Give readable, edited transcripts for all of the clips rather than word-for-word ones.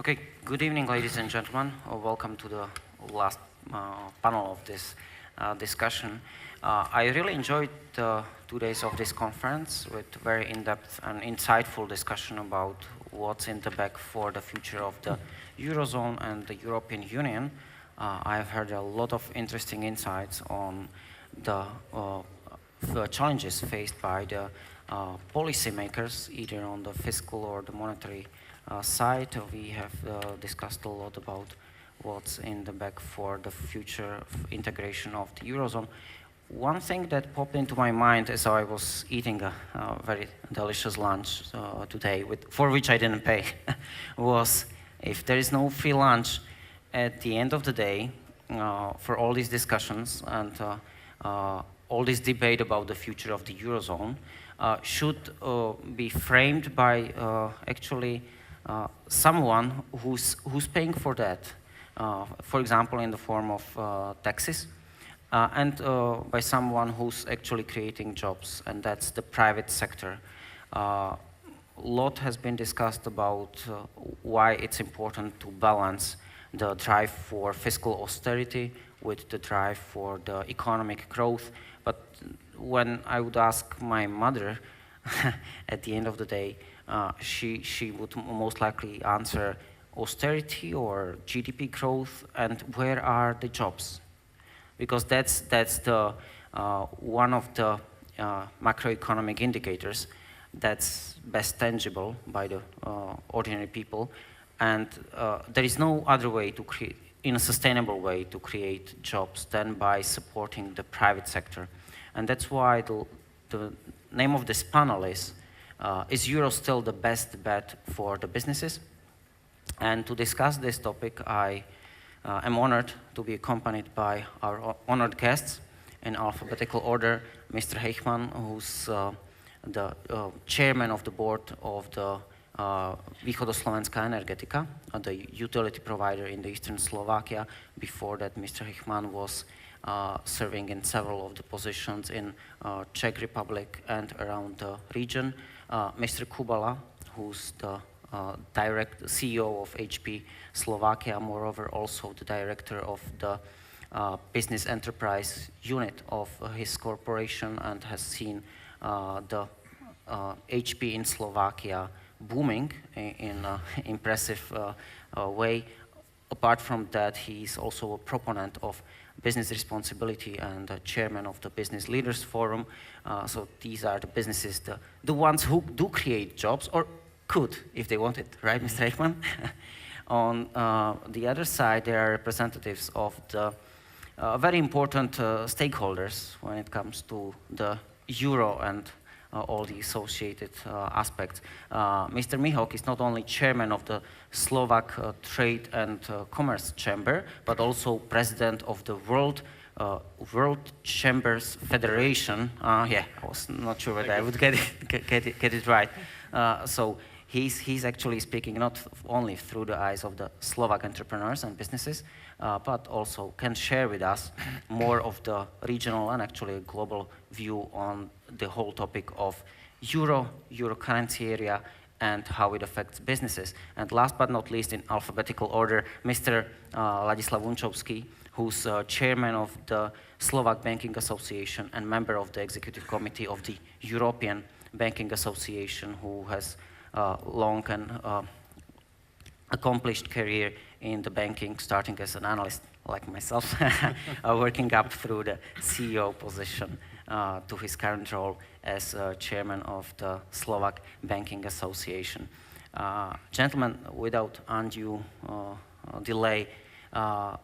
Okay, good evening, ladies and gentlemen. Welcome to the last panel of this discussion. I really enjoyed 2 days of this conference with very in-depth and insightful discussion about what's in the bag for the future of the Eurozone and the European Union. I've heard a lot of interesting insights on the challenges faced by the policymakers, either on the fiscal or the monetary side. We have discussed a lot about what's in the bag for the future integration of the Eurozone. One thing that popped into my mind as I was eating a very delicious lunch today, for which I didn't pay, was if there is no free lunch at the end of the day for all these discussions and all this debate about the future of the Eurozone should be framed by actually someone who's paying for that, for example, in the form of taxes, and by someone who's actually creating jobs, and that's the private sector. A lot has been discussed about why it's important to balance the drive for fiscal austerity with the drive for the economic growth. But when I would ask my mother at the end of the day, she would most likely answer austerity or GDP growth, and where are the jobs? Because that's the one of the macroeconomic indicators that's best tangible by the ordinary people, and there is no other way to create, in a sustainable way, to create jobs than by supporting the private sector. And that's why the name of this panel is Euro still the best bet for the businesses? And to discuss this topic, I am honored to be accompanied by our honored guests in alphabetical order, Mr. Heichmann, who's the chairman of the board of the Východoslovenská energetika, the utility provider in the eastern Slovakia. Before that, Mr. Heichmann was serving in several of the positions in Czech Republic and around the region. Mr. Kubala, who's the direct CEO of HP Slovakia, moreover also the director of the business enterprise unit of his corporation, and has seen the HP in Slovakia booming in an impressive way. Apart from that, he's also a proponent of business responsibility and chairman of the Business Leaders Forum. So these are the businesses, the ones who do create jobs, or could if they wanted, right, Mr. Eichmann? On the other side, there are representatives of the very important stakeholders when it comes to the euro and all the associated aspects. Mr. Mihok is not only chairman of the Slovak Trade and Commerce Chamber, but also president of the World Chambers Federation. Yeah, I was not sure whether I would get it right. So he's actually speaking not only through the eyes of the Slovak entrepreneurs and businesses, but also can share with us more of the regional and actually a global view on the whole topic of euro currency area, and how it affects businesses. And last but not least, in alphabetical order, Mr. Ladislav Unčovský, who's chairman of the Slovak Banking Association and member of the executive committee of the European Banking Association, who has long and accomplished career in the banking, starting as an analyst like myself, working up through the CEO position to his current role as chairman of the Slovak Banking Association. Gentlemen, without undue delay, I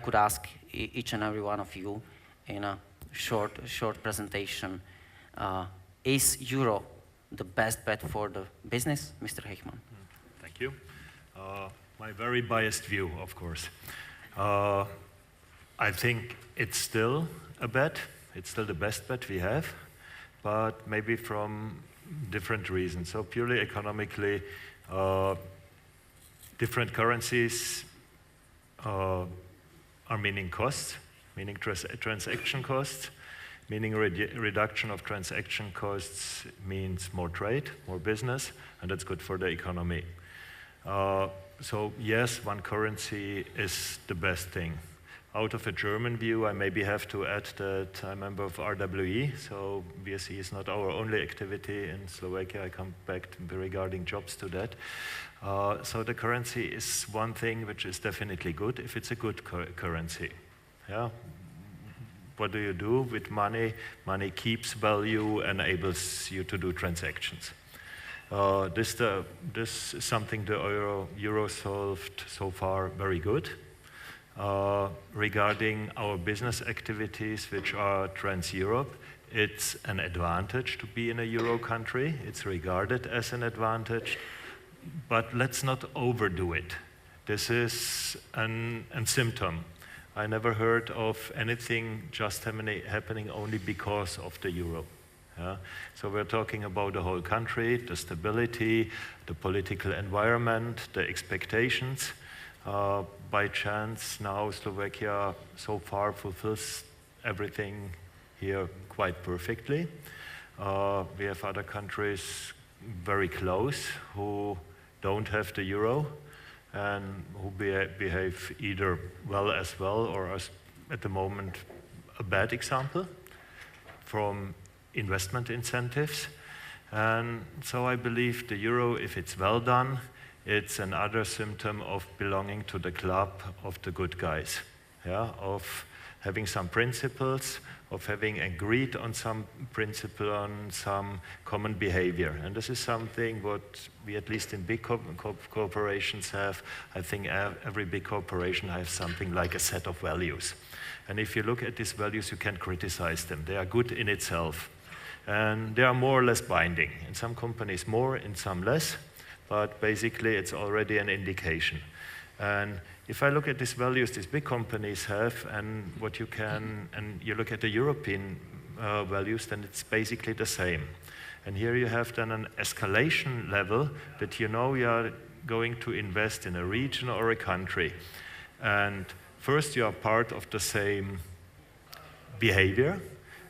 could ask each and every one of you in a short presentation, is euro the best bet for the business? Mr. Heichmann. Thank you. My very biased view, of course. I think it's still a bet. It's still the best bet we have, but maybe from different reasons. So purely economically, different currencies are meaning costs, meaning transaction costs. meaning reduction of transaction costs means more trade, more business, and that's good for the economy. So yes, one currency is the best thing. Out of a German view, I maybe have to add that I'm a member of RWE, so BSE is not our only activity in Slovakia. I come back regarding jobs to that. So the currency is one thing which is definitely good if it's a good currency. Yeah. What do you do with money? Money keeps value, enables you to do transactions. This is something the euro solved so far very good. Regarding our business activities, which are trans-Europe, it's an advantage to be in a euro country. It's regarded as an advantage, but let's not overdo it. This is a symptom. I never heard of anything just happening only because of the euro. Yeah? So we're talking about the whole country, the stability, the political environment, the expectations. By chance, now Slovakia so far fulfills everything here quite perfectly. We have other countries very close who don't have the euro and who behave either well as well or as, at the moment, a bad example from investment incentives. And so I believe the euro, if it's well done, it's another symptom of belonging to the club of the good guys, yeah? Of having some principles, of having agreed on some principle, on some common behavior. And this is something what we, at least in big corporations, have. I think every big corporation has something like a set of values. And if you look at these values, you can criticize them. They are good in itself. And they are more or less binding. In some companies more, in some less. But basically it's already an indication. And if I look at these values these big companies have and what you can, and you look at the European values, then it's basically the same. And here you have then an escalation level that you know you are going to invest in a region or a country. And first you are part of the same behavior,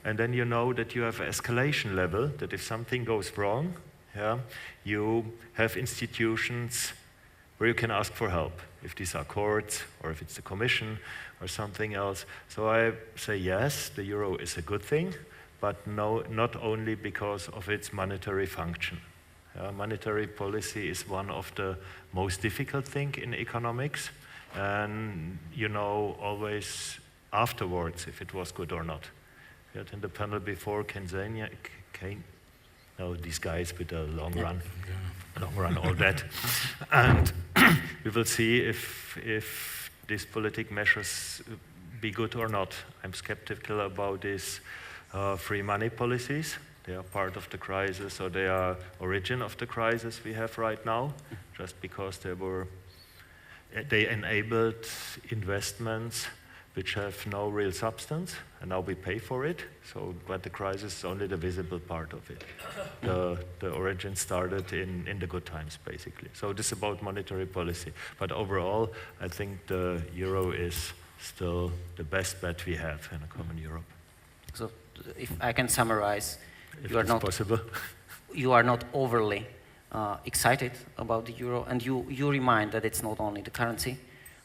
and then you know that you have an escalation level, that if something goes wrong, yeah, you have institutions where you can ask for help, if these are courts or if it's the commission or something else. So I say yes, the euro is a good thing, but no, not only because of its monetary function. Monetary policy is one of the most difficult things in economics, and you know always afterwards if it was good or not. We had in the panel before these guys with the long run, all that. And we will see if these political measures be good or not. I'm skeptical about these free money policies. They are part of the crisis, or they are origin of the crisis we have right now, just because they enabled investments which have no real substance, and now we pay for it. So, but the crisis is only the visible part of it. The origin started in the good times, basically. So this is about monetary policy. But overall, I think the euro is still the best bet we have in a common Europe. So if I can summarize, if you are not possible. You are not overly excited about the euro, and you remind that it's not only the currency,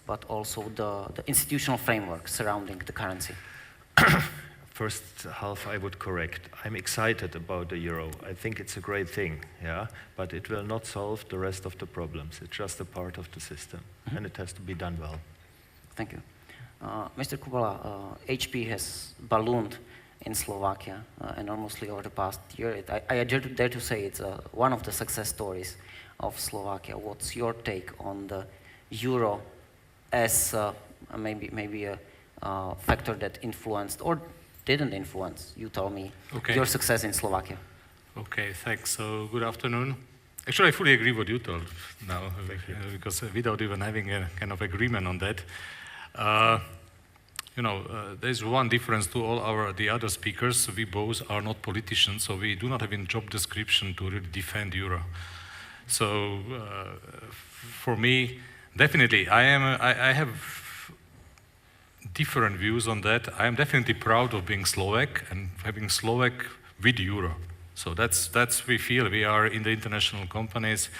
but also the institutional framework surrounding the currency. First half I would correct. I'm excited about the euro. I think it's a great thing, yeah, but it will not solve the rest of the problems. It's just a part of the system, and it has to be done well. Thank you. Mr. Kubala, HP has ballooned in Slovakia enormously over the past year. I dare to say it's one of the success stories of Slovakia. What's your take on the euro as maybe a factor that influenced or didn't influence, you told me, your success in Slovakia? Okay, thanks. So good afternoon. Actually, I fully agree what you told now, because without even having a kind of agreement on that, there's one difference to all the other speakers. We both are not politicians, so we do not have a job description to really defend euro. So for me, definitely, I have different views on that. I am definitely proud of being Slovak and having Slovak with euro. So that's we feel we are in the international companies.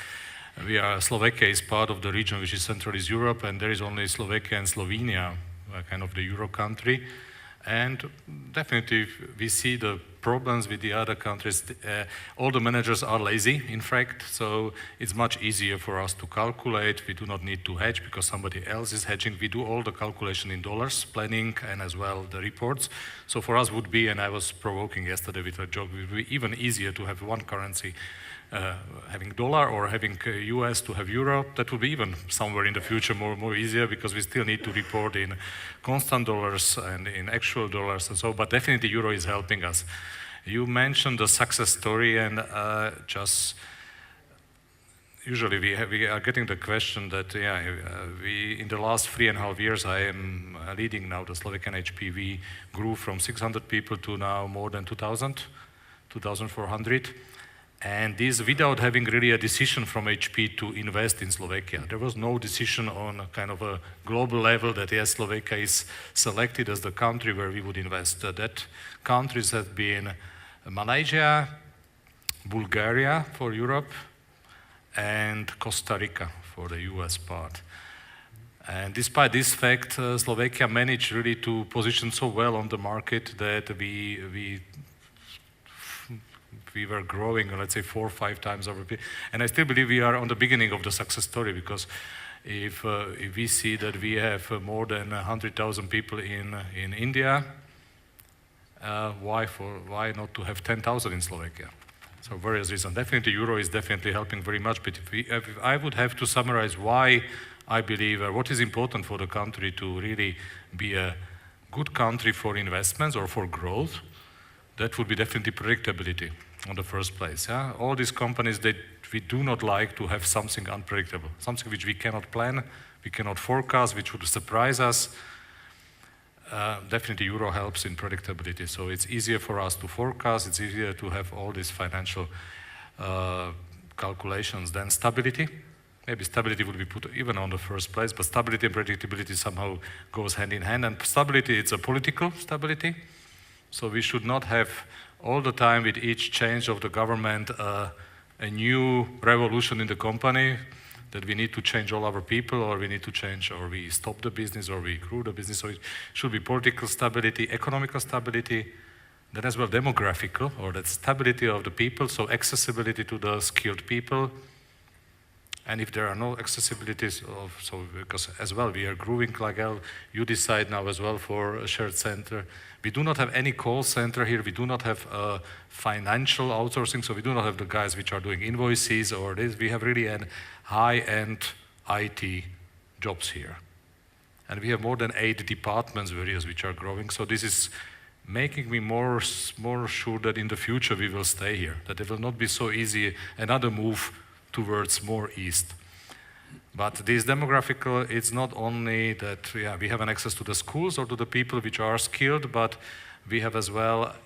Slovakia is part of the region which is Central East Europe, and there is only Slovakia and Slovenia, kind of the euro country. And definitely we see the problems with the other countries. All the managers are lazy, in fact, so it's much easier for us to calculate. We do not need to hedge because somebody else is hedging. We do all the calculation in dollars, planning, and as well the reports. So for us would be, and I was provoking yesterday with a joke, it would be even easier to have one currency, having dollar or having US to have euro. That would be even somewhere in the future more easier because we still need to report in constant dollars and in actual dollars and so, but definitely euro is helping us. You mentioned the success story, and usually we are getting the question that we in the last 3.5 years I am leading now the Slovakian HP. We grew from 600 people to now more than 2,400. And this without having really a decision from HP to invest in Slovakia. There was no decision on kind of a global level that yes, Slovakia is selected as the country where we would invest. That countries have been Malaysia, Bulgaria for Europe, and Costa Rica for the US part. And despite this fact, Slovakia managed really to position so well on the market that we were growing, let's say, 4 or 5 times over. And I still believe we are on the beginning of the success story because if we see that we have more than 100,000 people in India, why not to have 10,000 in Slovakia? So various reasons. Definitely euro is definitely helping very much, but if I would have to summarize why I believe what is important for the country to really be a good country for investments or for growth, that would be definitely predictability on the first place. Yeah? All these companies, we do not like to have something unpredictable, something which we cannot plan, we cannot forecast, which would surprise us. Definitely euro helps in predictability, so it's easier for us to forecast, it's easier to have all these financial calculations than stability. Maybe stability would be put even on the first place, but stability and predictability somehow goes hand in hand, and stability, it's a political stability. So we should not have all the time with each change of the government a new revolution in the company that we need to change all our people, or we need to change, or we stop the business, or we grew the business. So it should be political stability, economical stability, then as well demographical, or that stability of the people, so accessibility to the skilled people. And if there are no accessibilities, because as well we are growing, like you decide now as well for a shared center. We do not have any call center here. We do not have financial outsourcing, so we do not have the guys which are doing invoices or this. We have really an high-end IT jobs here. And we have more than 8 departments, various, which are growing. So this is making me more sure that in the future we will stay here, that it will not be so easy another move towards more east. But this demographical, it's not only that we have an access to the schools or to the people which are skilled, but we have as well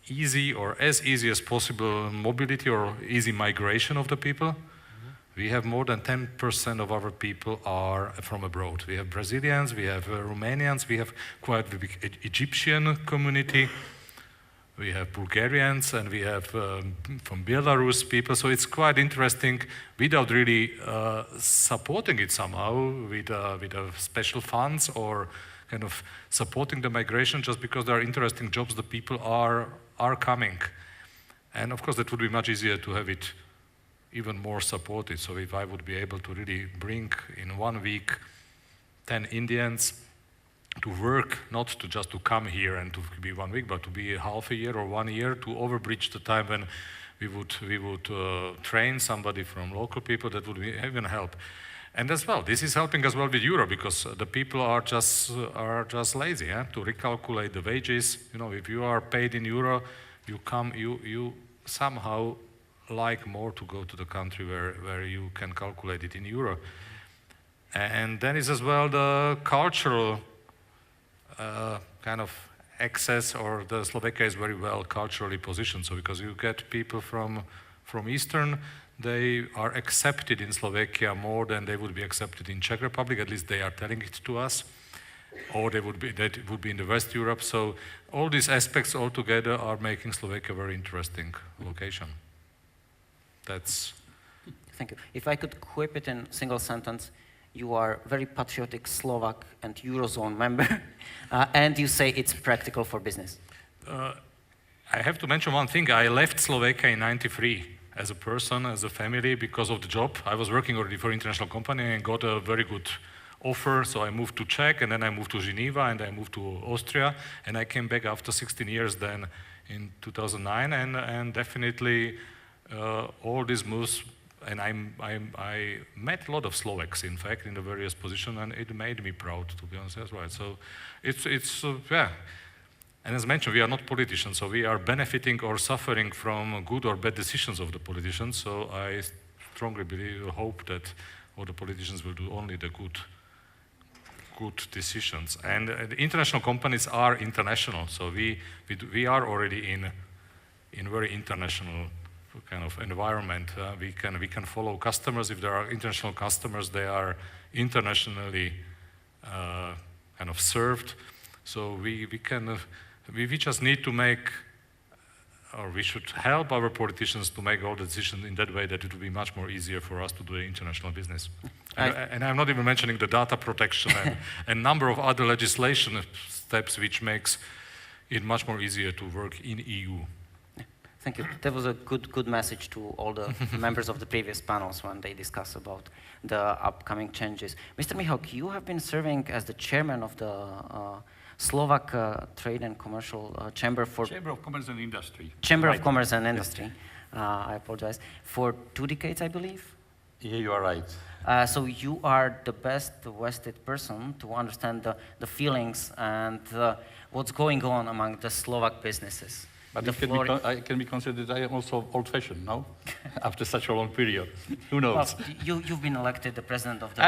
easy or as easy as possible mobility or easy migration of the people. Mm-hmm. We have more than 10% of our people are from abroad. We have Brazilians, we have Romanians, we have quite a big Egyptian community. We have Bulgarians, and we have from Belarus people, so it's quite interesting without really supporting it somehow with special funds or kind of supporting the migration just because there are interesting jobs, the people are coming. And of course that would be much easier to have it even more supported. So if I would be able to really bring in 1 week 10 Indians, to work, not to just to come here and to be 1 week, but to be half a year or 1 year to overbridge the time when we would train somebody from local people, that would even help. And as well, this is helping as well with euro because the people are just lazy to recalculate the wages. You know, if you are paid in euro, you somehow like more to go to the country where you can calculate it in euro. And then is as well the cultural kind of access, or the Slovakia is very well culturally positioned. So because you get people from Eastern, they are accepted in Slovakia more than they would be accepted in Czech Republic. At least they are telling it to us. or that would be in the West Europe. So all these aspects all together are making Slovakia a very interesting location. That's... Thank you. If I could quip it in a single sentence, you are very patriotic Slovak and Eurozone member, and you say it's practical for business. I have to mention one thing. I left Slovakia in '93 as a person, as a family, because of the job. I was working already for an international company and got a very good offer, so I moved to Czech, and then I moved to Geneva, and I moved to Austria, and I came back after 16 years then in 2009, and definitely all these moves, and I met a lot of Slovaks, in fact, in the various positions, and it made me proud, to be honest, that's right. So it's yeah. And as mentioned, we are not politicians, so we are benefiting or suffering from good or bad decisions of the politicians. So I strongly hope that all the politicians will do only the good decisions. And the international companies are international, so we are already in very international kind of environment. We can follow customers. If there are international customers, they are internationally kind of served. So we just need to make, or we should help our politicians to make all the decisions in that way that it will be much more easier for us to do international business. And I'm not even mentioning the data protection and number of other legislation steps which makes it much more easier to work in EU. Thank you. That was a good message to all the members of the previous panels when they discuss about the upcoming changes. Mr. Mihok, you have been serving as the chairman of the Slovak Trade and Commercial Chamber for... Chamber of Commerce and Industry. Chamber of Commerce and Industry. I apologize. For 2 decades, I believe? Yeah, you are right. So you are the best vested person to understand the feelings and what's going on among the Slovak businesses. But I can be considered I am also old-fashioned, no? After such a long period. Who knows? Well, you've been elected the president of the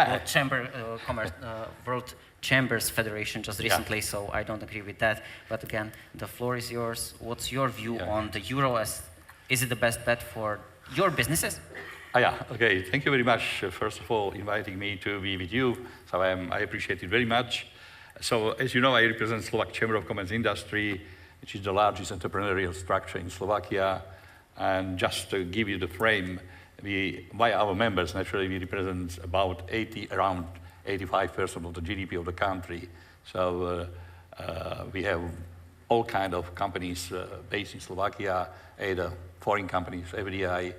World Chambers Federation just recently, so I don't agree with that. But again, the floor is yours. What's your view on the euro? Is it the best bet for your businesses? Okay. Thank you very much, first of all, inviting me to be with you. So I appreciate it very much. So as you know, I represent Slovak Chamber of Commerce and Industry, which is the largest entrepreneurial structure in Slovakia. And just to give you the frame, by our members, naturally, we represent around 85% of the GDP of the country. So we have all kinds of companies based in Slovakia, either foreign companies, FDI,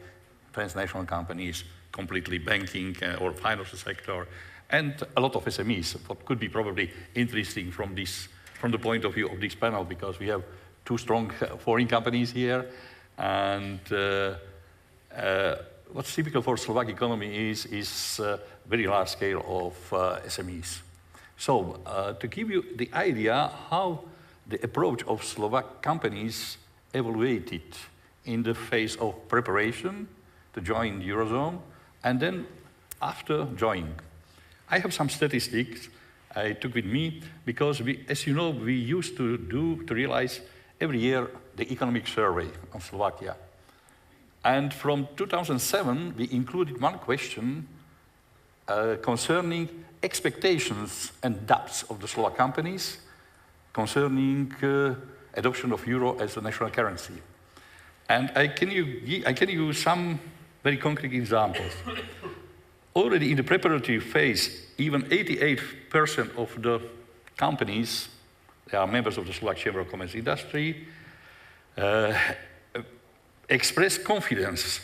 transnational companies, completely banking or financial sector, and a lot of SMEs, what could be probably interesting from the point of view of this panel, because we have 2 strong foreign companies here. And what's typical for Slovak economy is very large scale of SMEs. So to give you the idea how the approach of Slovak companies evaluated in the phase of preparation to join the Eurozone, and then after joining. I have some statistics I took with me, because as you know, we used to realize every year the economic survey of Slovakia. And from 2007, we included one question concerning expectations and doubts of the Slovak companies concerning adoption of euro as a national currency. And I can give you some very concrete examples. Already in the preparatory phase, even 88% of the companies, they are members of the Slovak Chamber of Commerce and Industry, expressed confidence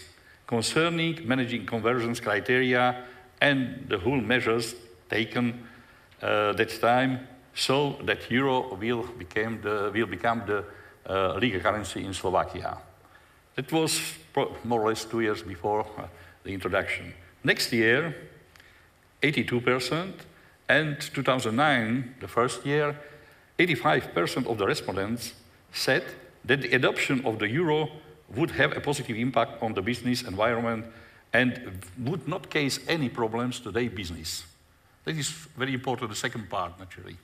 concerning managing conversions criteria and the whole measures taken that time, so that euro will become the legal currency in Slovakia. That was more or less 2 years before the introduction. Next year, 82%, and 2009, the first year, 85% of the respondents said that the adoption of the euro would have a positive impact on the business environment and would not cause any problems to their business. That is very important, the second part, naturally.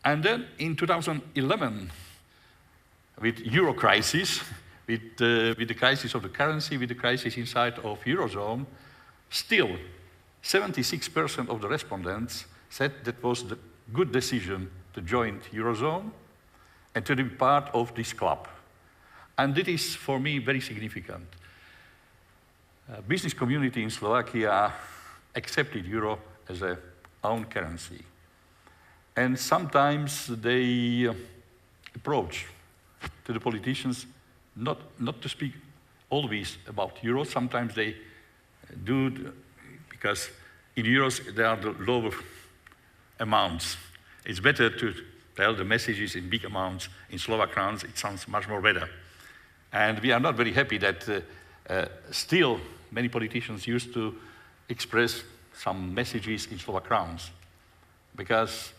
And then in 2011, with euro crisis, with the crisis of the currency, with the crisis inside of Eurozone, still 76% of the respondents said that was good decision to join the Eurozone and to be part of this club. And it is, for me, very significant. Business community in Slovakia accepted euro as their own currency. And sometimes they approach to the politicians not to speak always about euros. Sometimes they do, because in euros there are the lower amounts. It's better to tell the messages in big amounts. In Slovak crowns, it sounds much more better. And we are not very happy that still many politicians used to express some messages in Slovak crowns, because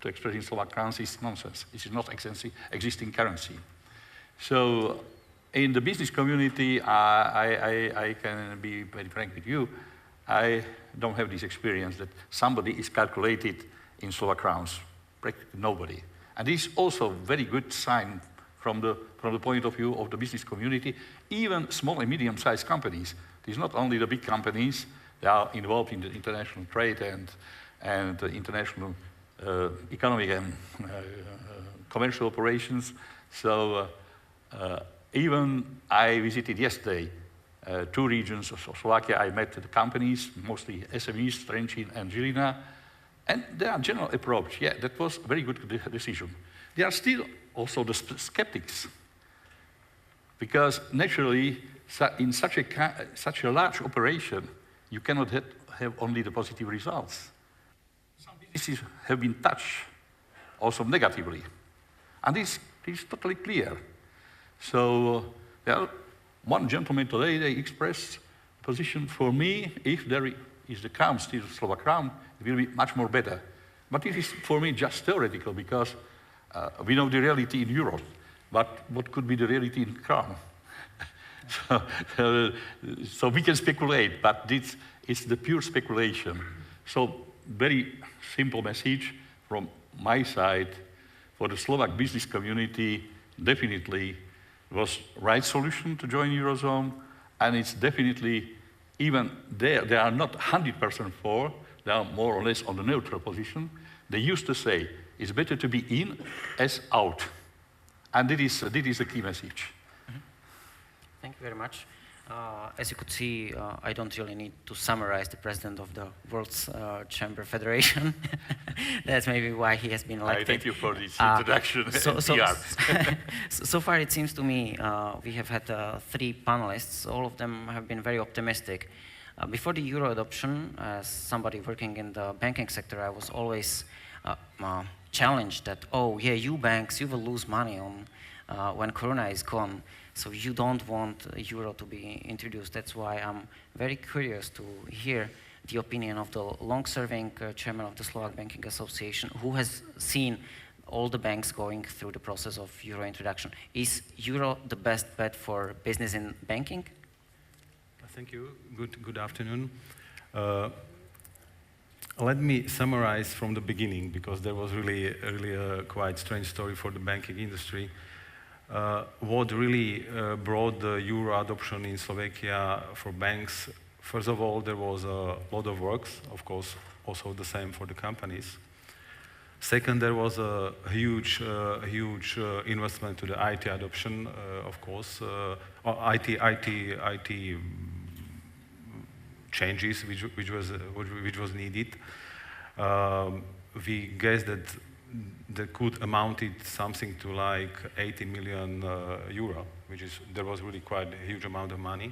to express in Slovak crowns is nonsense. It is not existing currency. So in the business community, I can be very frank with you, I don't have this experience that somebody is calculated in Slovak crowns, practically nobody. And this is also a very good sign from the point of view of the business community, even small and medium-sized companies. It is not only the big companies, they are involved in the international trade and international economic and commercial operations. So even I visited yesterday 2 regions of Slovakia. I met the companies, mostly SMEs, Trenčín and Žilina, and their general approach, yeah, that was a very good decision. There are still also the skeptics, because naturally, in such a large operation, you cannot have only the positive results. Some businesses have been touched also negatively, and this is totally clear. So one gentleman today, they expressed position for me, if there is the crown, still Slovak crown, it will be much more better. But it is for me just theoretical, because we know the reality in Europe, but what could be the reality in crown? So we can speculate, but this is the pure speculation. So very simple message from my side for the Slovak business community: definitely was right solution to join Eurozone, and it's definitely, even they are not 100% for, they are more or less on the neutral position. They used to say, it's better to be in as out. And this is the key message. Thank you very much. As you could see, I don't really need to summarize the president of the World's Chamber Federation. That's maybe why he has been elected. Thank you for this introduction. So far, it seems to me we have had 3 panelists. All of them have been very optimistic. Before the euro adoption, as somebody working in the banking sector, I was always challenged that, oh yeah, you banks, you will lose money on when Corona is gone. So you don't want euro to be introduced. That's why I'm very curious to hear the opinion of the long-serving chairman of the Slovak Banking Association, who has seen all the banks going through the process of euro introduction. Is euro the best bet for business in banking? Thank you. Good afternoon. Let me summarize from the beginning, because there was really a quite strange story for the banking industry. What really brought the euro adoption in Slovakia for banks, first of all, there was a lot of works, of course, also the same for the companies. Second, there was a huge investment to the IT adoption, of course, IT changes, which was needed. We guess that could amounted something to like 80 million euro, there was really quite a huge amount of money.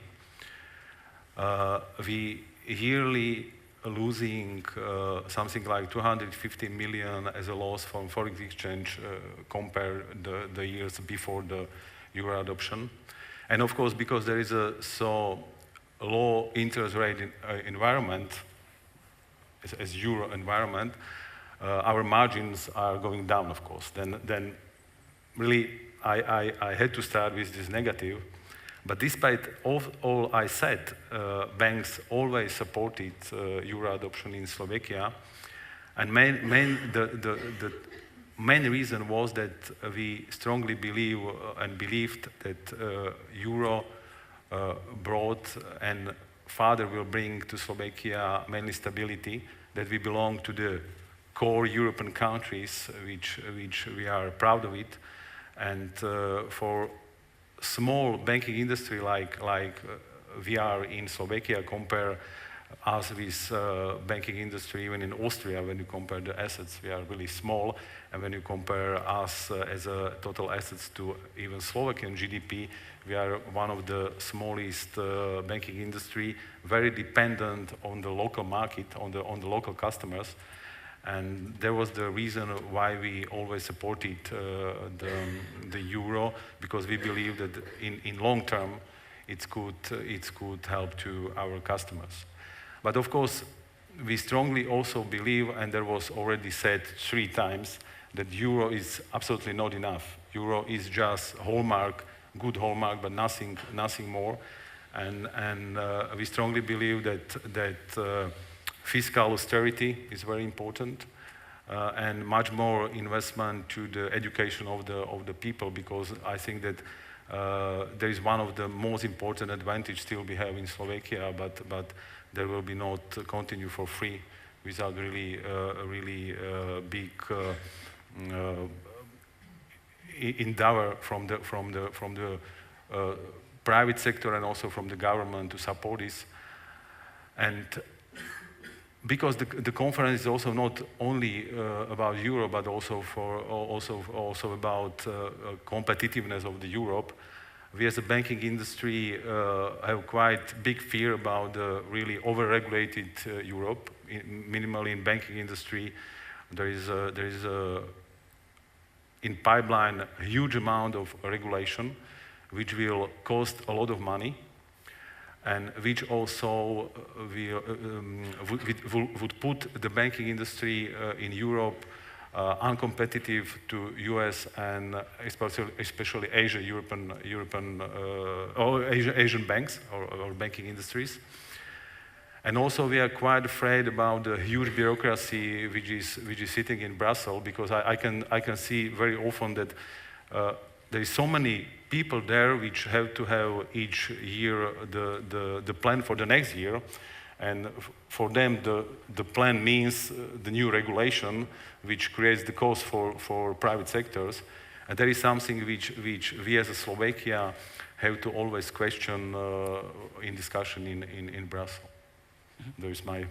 We yearly losing something like 250 million as a loss from foreign exchange compared the years before the euro adoption. And of course, because there is a so low interest rate environment, as euro environment, our margins are going down, of course. Then really, I had to start with this negative. But despite all I said, banks always supported euro adoption in Slovakia. And the main reason was that we strongly believed that euro brought and further will bring to Slovakia mainly stability, that we belong to the core European countries, which we are proud of it. And for small banking industry like we are in Slovakia, compare us with banking industry even in Austria. When you compare the assets, we are really small. And when you compare us as a total assets to even Slovakian GDP, we are one of the smallest banking industry, very dependent on the local market, on the local customers. And that was the reason why we always supported the euro, because we believe that in long term it could help to our customers. But of course, we strongly also believe, and that was already said 3 times, that euro is absolutely not enough. Euro is just hallmark, good hallmark, but nothing more. And we strongly believe that fiscal austerity is very important, and much more investment to the education of the people, because I think that there is one of the most important advantage still we have in Slovakia, but there will be not continue for free without really big endeavor from the private sector and also from the government to support this. And because the conference is also not only about Europe, but also about competitiveness of the Europe. We as a banking industry have quite big fear about the really over-regulated Europe. Minimally in banking industry, there is in pipeline a huge amount of regulation, which will cost a lot of money, and which also would put the banking industry in Europe uncompetitive to US and especially Asian banks or banking industries. And also we are quite afraid about the huge bureaucracy which is sitting in Brussels, because I can see very often that there is so many people there which have to have each year the plan for the next year, and for them the plan means the new regulation which creates the cost for private sectors, and that is something which we as a Slovakia have to always question in discussion in Brussels. Mm-hmm. There is my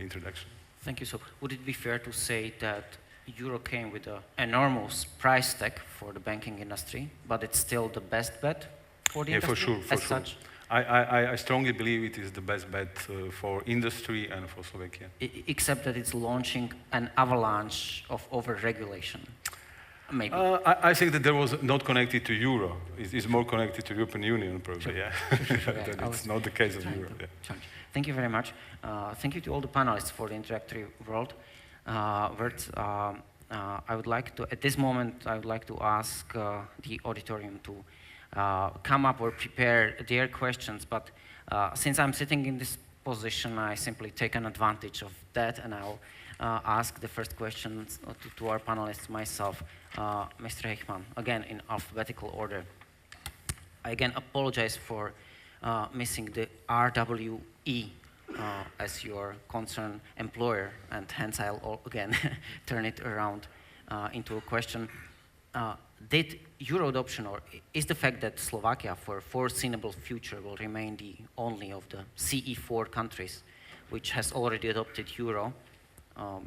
introduction. Thank you. So would it be fair to say that euro came with an enormous price tag for the banking industry, but it's still the best bet for the industry? For sure. I strongly believe it is the best bet for industry and for Slovakia. Except that it's launching an avalanche of over-regulation, maybe. I think that there was not connected to euro. It's more connected to European Union, probably, sure. Yeah. That it's not the case of euro. Yeah. Thank you very much. Thank you to all the panelists for the introductory words. I would like to, at this moment, I would like to ask the auditorium to come up or prepare their questions, but since I'm sitting in this position, I simply take an advantage of that, and I'll ask the first questions to our panelists myself. Mr. Heichmann, again in alphabetical order. I again apologize for missing the RWE as your concerned employer, and hence I'll again turn it around into a question. Did euro adoption, or is the fact that Slovakia for foreseeable future will remain the only of the CE4 countries which has already adopted euro?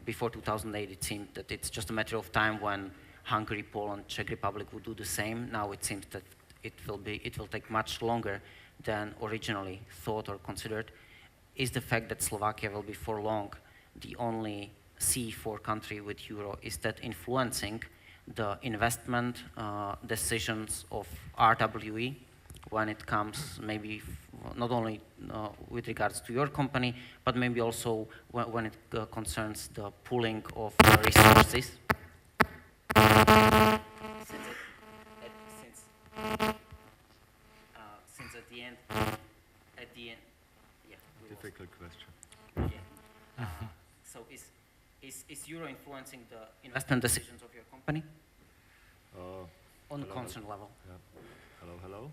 Before 2008 it seemed that it's just a matter of time when Hungary, Poland, Czech Republic would do the same. Now it seems that it will take much longer than originally thought or considered. Is the fact that Slovakia will be for long the only CE4 country with euro, is that influencing the investment decisions of RWE when it comes maybe not only with regards to your company, but maybe also when it concerns the pooling of resources? Since at the end, yeah. Difficult question. Yeah. So is euro influencing the investment decisions of your company? On the concern level. Yeah. Hello.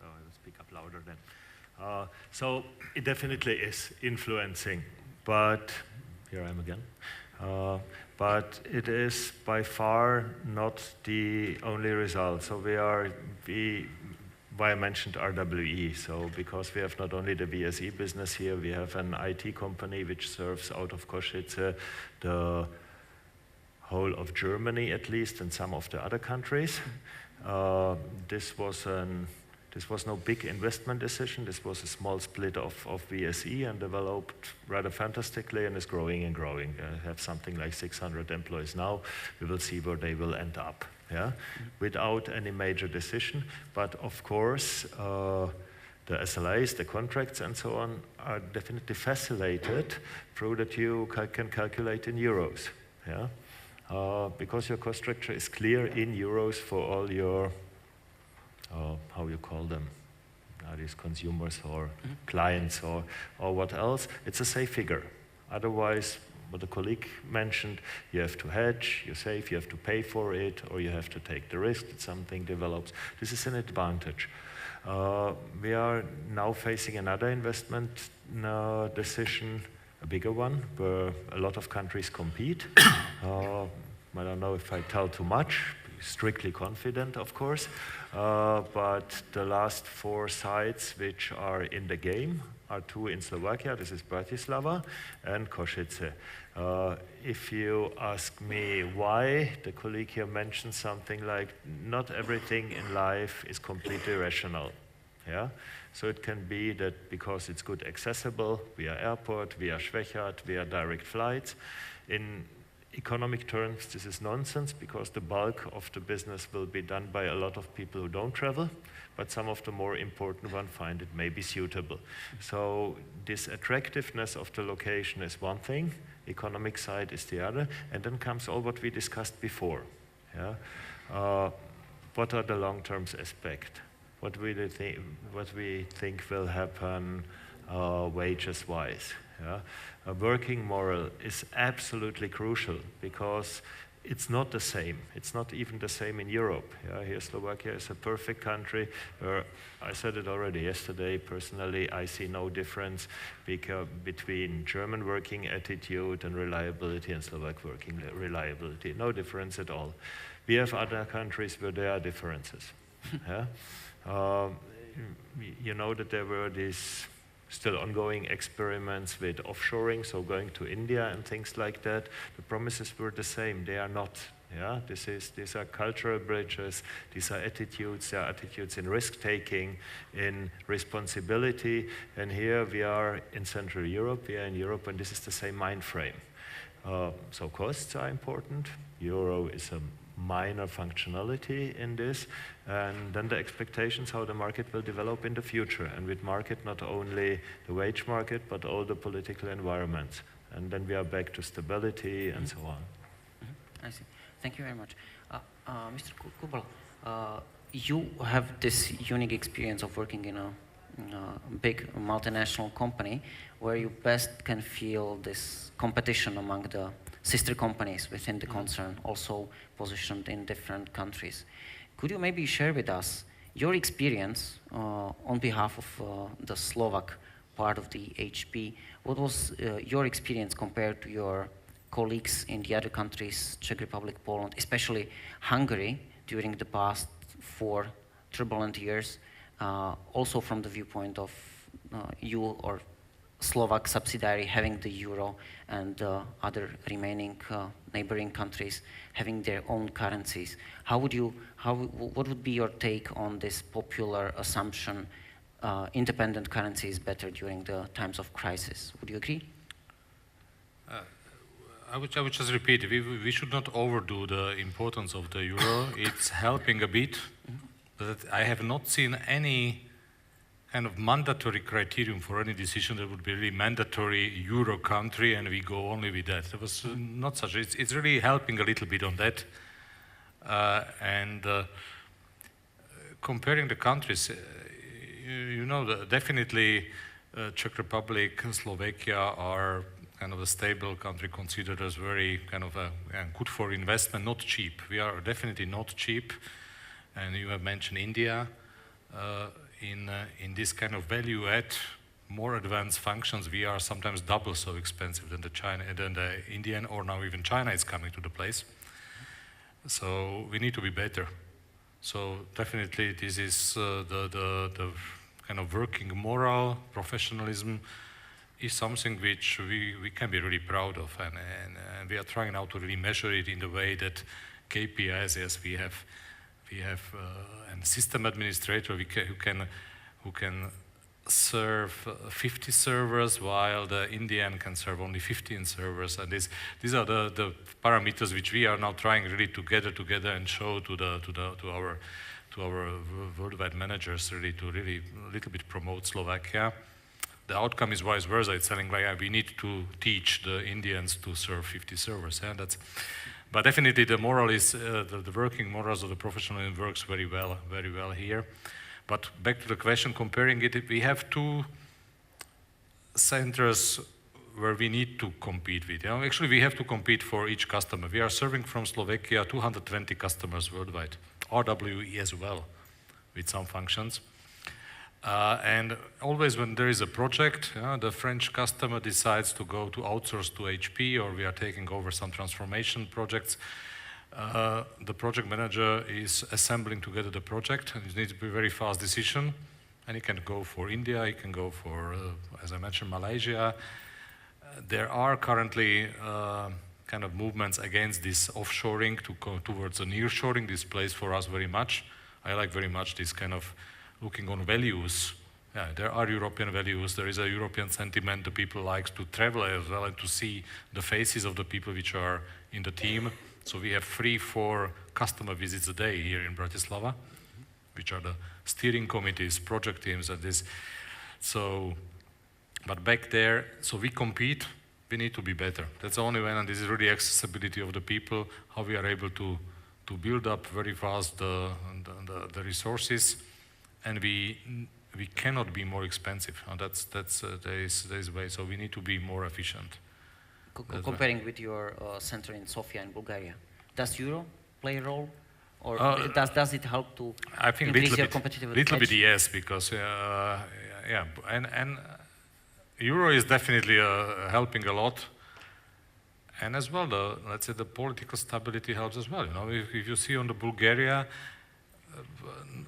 Oh, I will speak up louder then. So it definitely is influencing, but here I am again. But it is by far not the only result. So why I mentioned RWE. So because we have not only the VSE business here, we have an IT company which serves out of Košice the whole of Germany at least, and some of the other countries. This was no big investment decision. This was a small split of VSE and developed rather fantastically and is growing and growing. Have something like 600 employees now. We will see where they will end up, yeah? Without any major decision. But of course, the SLAs, the contracts and so on are definitely facilitated through that you can calculate in euros, yeah? Because your cost structure is clear in euros for all your how you call them, are these consumers or clients or what else, it's a safe figure. Otherwise, what the colleague mentioned, you have to hedge, you save, you have to pay for it, or you have to take the risk that something develops. This is an advantage. We are now facing another investment decision, a bigger one, where a lot of countries compete. I don't know if I tell too much, strictly confident, of course, but the last 4 sites which are in the game are 2 in Slovakia. This is Bratislava and Košice. If you ask me why, the colleague here mentioned something like, not everything in life is completely rational. Yeah? So it can be that because it's good accessible via airport, via Schwechat, via direct flights. In economic terms, this is nonsense because the bulk of the business will be done by a lot of people who don't travel, but some of the more important ones find it may be suitable. So this attractiveness of the location is one thing, economic side is the other, and then comes all what we discussed before. Yeah? What are the long-term aspects? What we think will happen wages-wise? Yeah? A working moral is absolutely crucial because it's not the same. It's not even the same in Europe. Yeah? Here, Slovakia is a perfect country where, I said it already yesterday, personally, I see no difference between German working attitude and reliability and Slovak working reliability. No difference at all. We have other countries where there are differences. Yeah? You know that there were these still ongoing experiments with offshoring, so going to India and things like that. The promises were the same. They are not. Yeah? These are cultural bridges. These are attitudes. They are attitudes in risk-taking, in responsibility. And here we are in Central Europe. We are in Europe, and this is the same mind frame. So costs are important. Euro is a minor functionality in this, and then the expectations how the market will develop in the future, and with market not only the wage market but all the political environments, and then we are back to stability and so on. I see. Thank you very much. Mr. Kubal, you have this unique experience of working in a big multinational company where you best can feel this competition among the sister companies within the concern, also positioned in different countries. Could you maybe share with us your experience on behalf of the Slovak part of the HP? What was your experience compared to your colleagues in the other countries, Czech Republic, Poland, especially Hungary during the past 4 turbulent years, also from the viewpoint of you or Slovak subsidiary having the euro and other remaining neighboring countries having their own currencies. What would be your take on this popular assumption independent currency is better during the times of crisis? Would you agree? I would just repeat, we should not overdo the importance of the euro. It's helping a bit, but I have not seen any kind of mandatory criterion for any decision that would be really mandatory euro country and we go only with that. There was not such. It's really helping a little bit on that. Comparing the countries, you know, definitely Czech Republic, Slovakia are kind of a stable country considered as very kind of good for investment, not cheap. We are definitely not cheap. And you have mentioned India. In this kind of value add more advanced functions, we are sometimes double so expensive than the Indian, or now even China is coming to the place. So we need to be better. So definitely this is the kind of working moral, professionalism is something which we can be really proud of, and we are trying now to really measure it in the way that KPIs, yes, we have a system administrator who can serve 50 servers, while the Indian can serve only 15 servers, and these are the parameters which we are now trying really to gather together and show to our worldwide managers, really to really a little bit promote Slovakia. The outcome is vice versa. It's telling like we need to teach the Indians to serve 50 servers. Yeah, but definitely the moral is the working morals of the professionalism works very well here. But back to the question, comparing it, we have two centers where we need to compete with. Actually, we have to compete for each customer. We are serving from Slovakia 220 customers worldwide, RWE as well, with some functions. And always when there is a project, the French customer decides to go to outsource to HP, or we are taking over some transformation projects. The project manager is assembling together the project, and it needs to be a very fast decision. And he can go for India, he can go for, as I mentioned, Malaysia. There are currently kind of movements against this offshoring to go towards a nearshoring. This plays for us very much. I like very much this kind of looking on values. Yeah, there are European values, there is a European sentiment, the people like to travel as well and to see the faces of the people which are in the team. So we have 3-4 customer visits a day here in Bratislava, which are the steering committees, project teams, and this. So, but back there, so we compete, we need to be better. That's the only way, and this is really accessibility of the people, how we are able to build up very fast the resources, and we cannot be more expensive. And there is a way, so we need to be more efficient. Comparing with your center in Sofia in Bulgaria, does Euro play a role, or does it help to increase your competitive edge? Little bit, yes, because yeah, and Euro is definitely helping a lot, and as well let's say the political stability helps as well. If you see on the Bulgaria,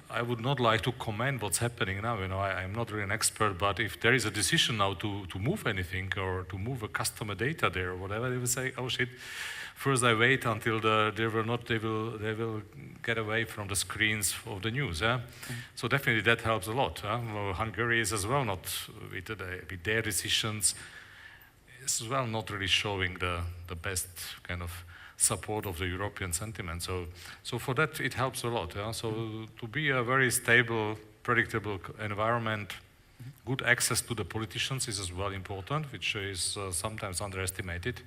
I would not like to comment what's happening now. I'm not really an expert, but if there is a decision now to move anything or to move a customer data there or whatever, they will say, "Oh shit! First, I wait until they will get away from the screens of the news." Yeah? So definitely that helps a lot. Hungary is as well not with their decisions. Is as well not really showing the best kind of support of the European sentiment. So for that, it helps a lot. Yeah? So to be a very stable, predictable environment, good access to the politicians is as well important, which is sometimes underestimated.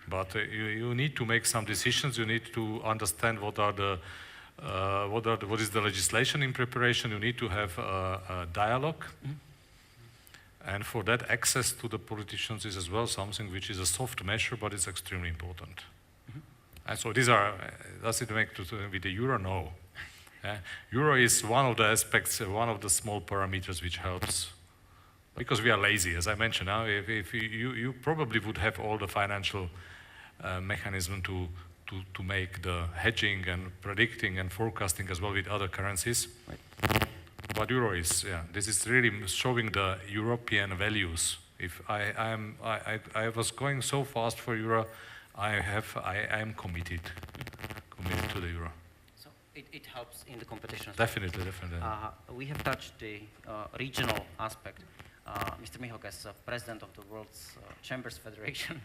But you need to make some decisions. You need to understand what is the legislation in preparation. You need to have a dialogue. And for that, access to the politicians is as well something which is a soft measure, but it's extremely important. And so these are, does it make with the Euro? No. Euro is one of the aspects, one of the small parameters which helps. Because we are lazy, as I mentioned. Now, if you probably would have all the financial mechanism to make the hedging and predicting and forecasting as well with other currencies. Right. But Euro is, this is really showing the European values. If I was going so fast for Euro, I am committed to the Euro. So it helps in the competition. Definitely. We have touched the regional aspect. Mr. Mihok, as president of the World's Chambers Federation,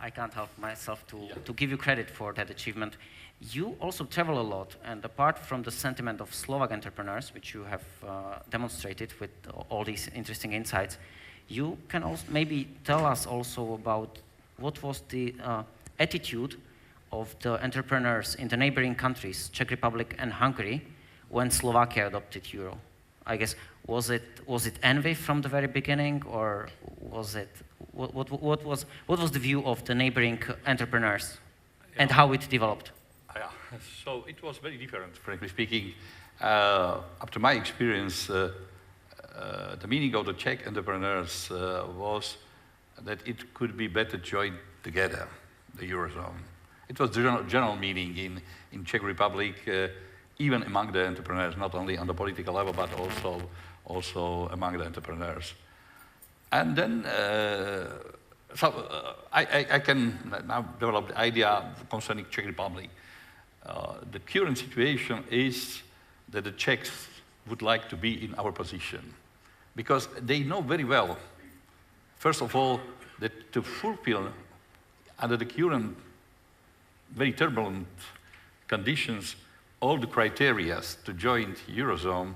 I can't help myself to give you credit for that achievement. You also travel a lot, and apart from the sentiment of Slovak entrepreneurs, which you have demonstrated with all these interesting insights, you can also maybe tell us also about what was the attitude of the entrepreneurs in the neighboring countries, Czech Republic and Hungary, when Slovakia adopted Euro. I guess, was it envy from the very beginning, or was it, what was the view of the neighboring entrepreneurs and how it developed? Yeah, so it was very different, frankly speaking. Up to my experience, the meaning of the Czech entrepreneurs was that it could be better joined together, the Eurozone. It was the general meaning in Czech Republic, even among the entrepreneurs, not only on the political level, but also among the entrepreneurs. And then, I can now develop the idea concerning Czech Republic. The current situation is that the Czechs would like to be in our position, because they know very well, first of all, that to fulfill under the current very turbulent conditions all the criteria to join the Eurozone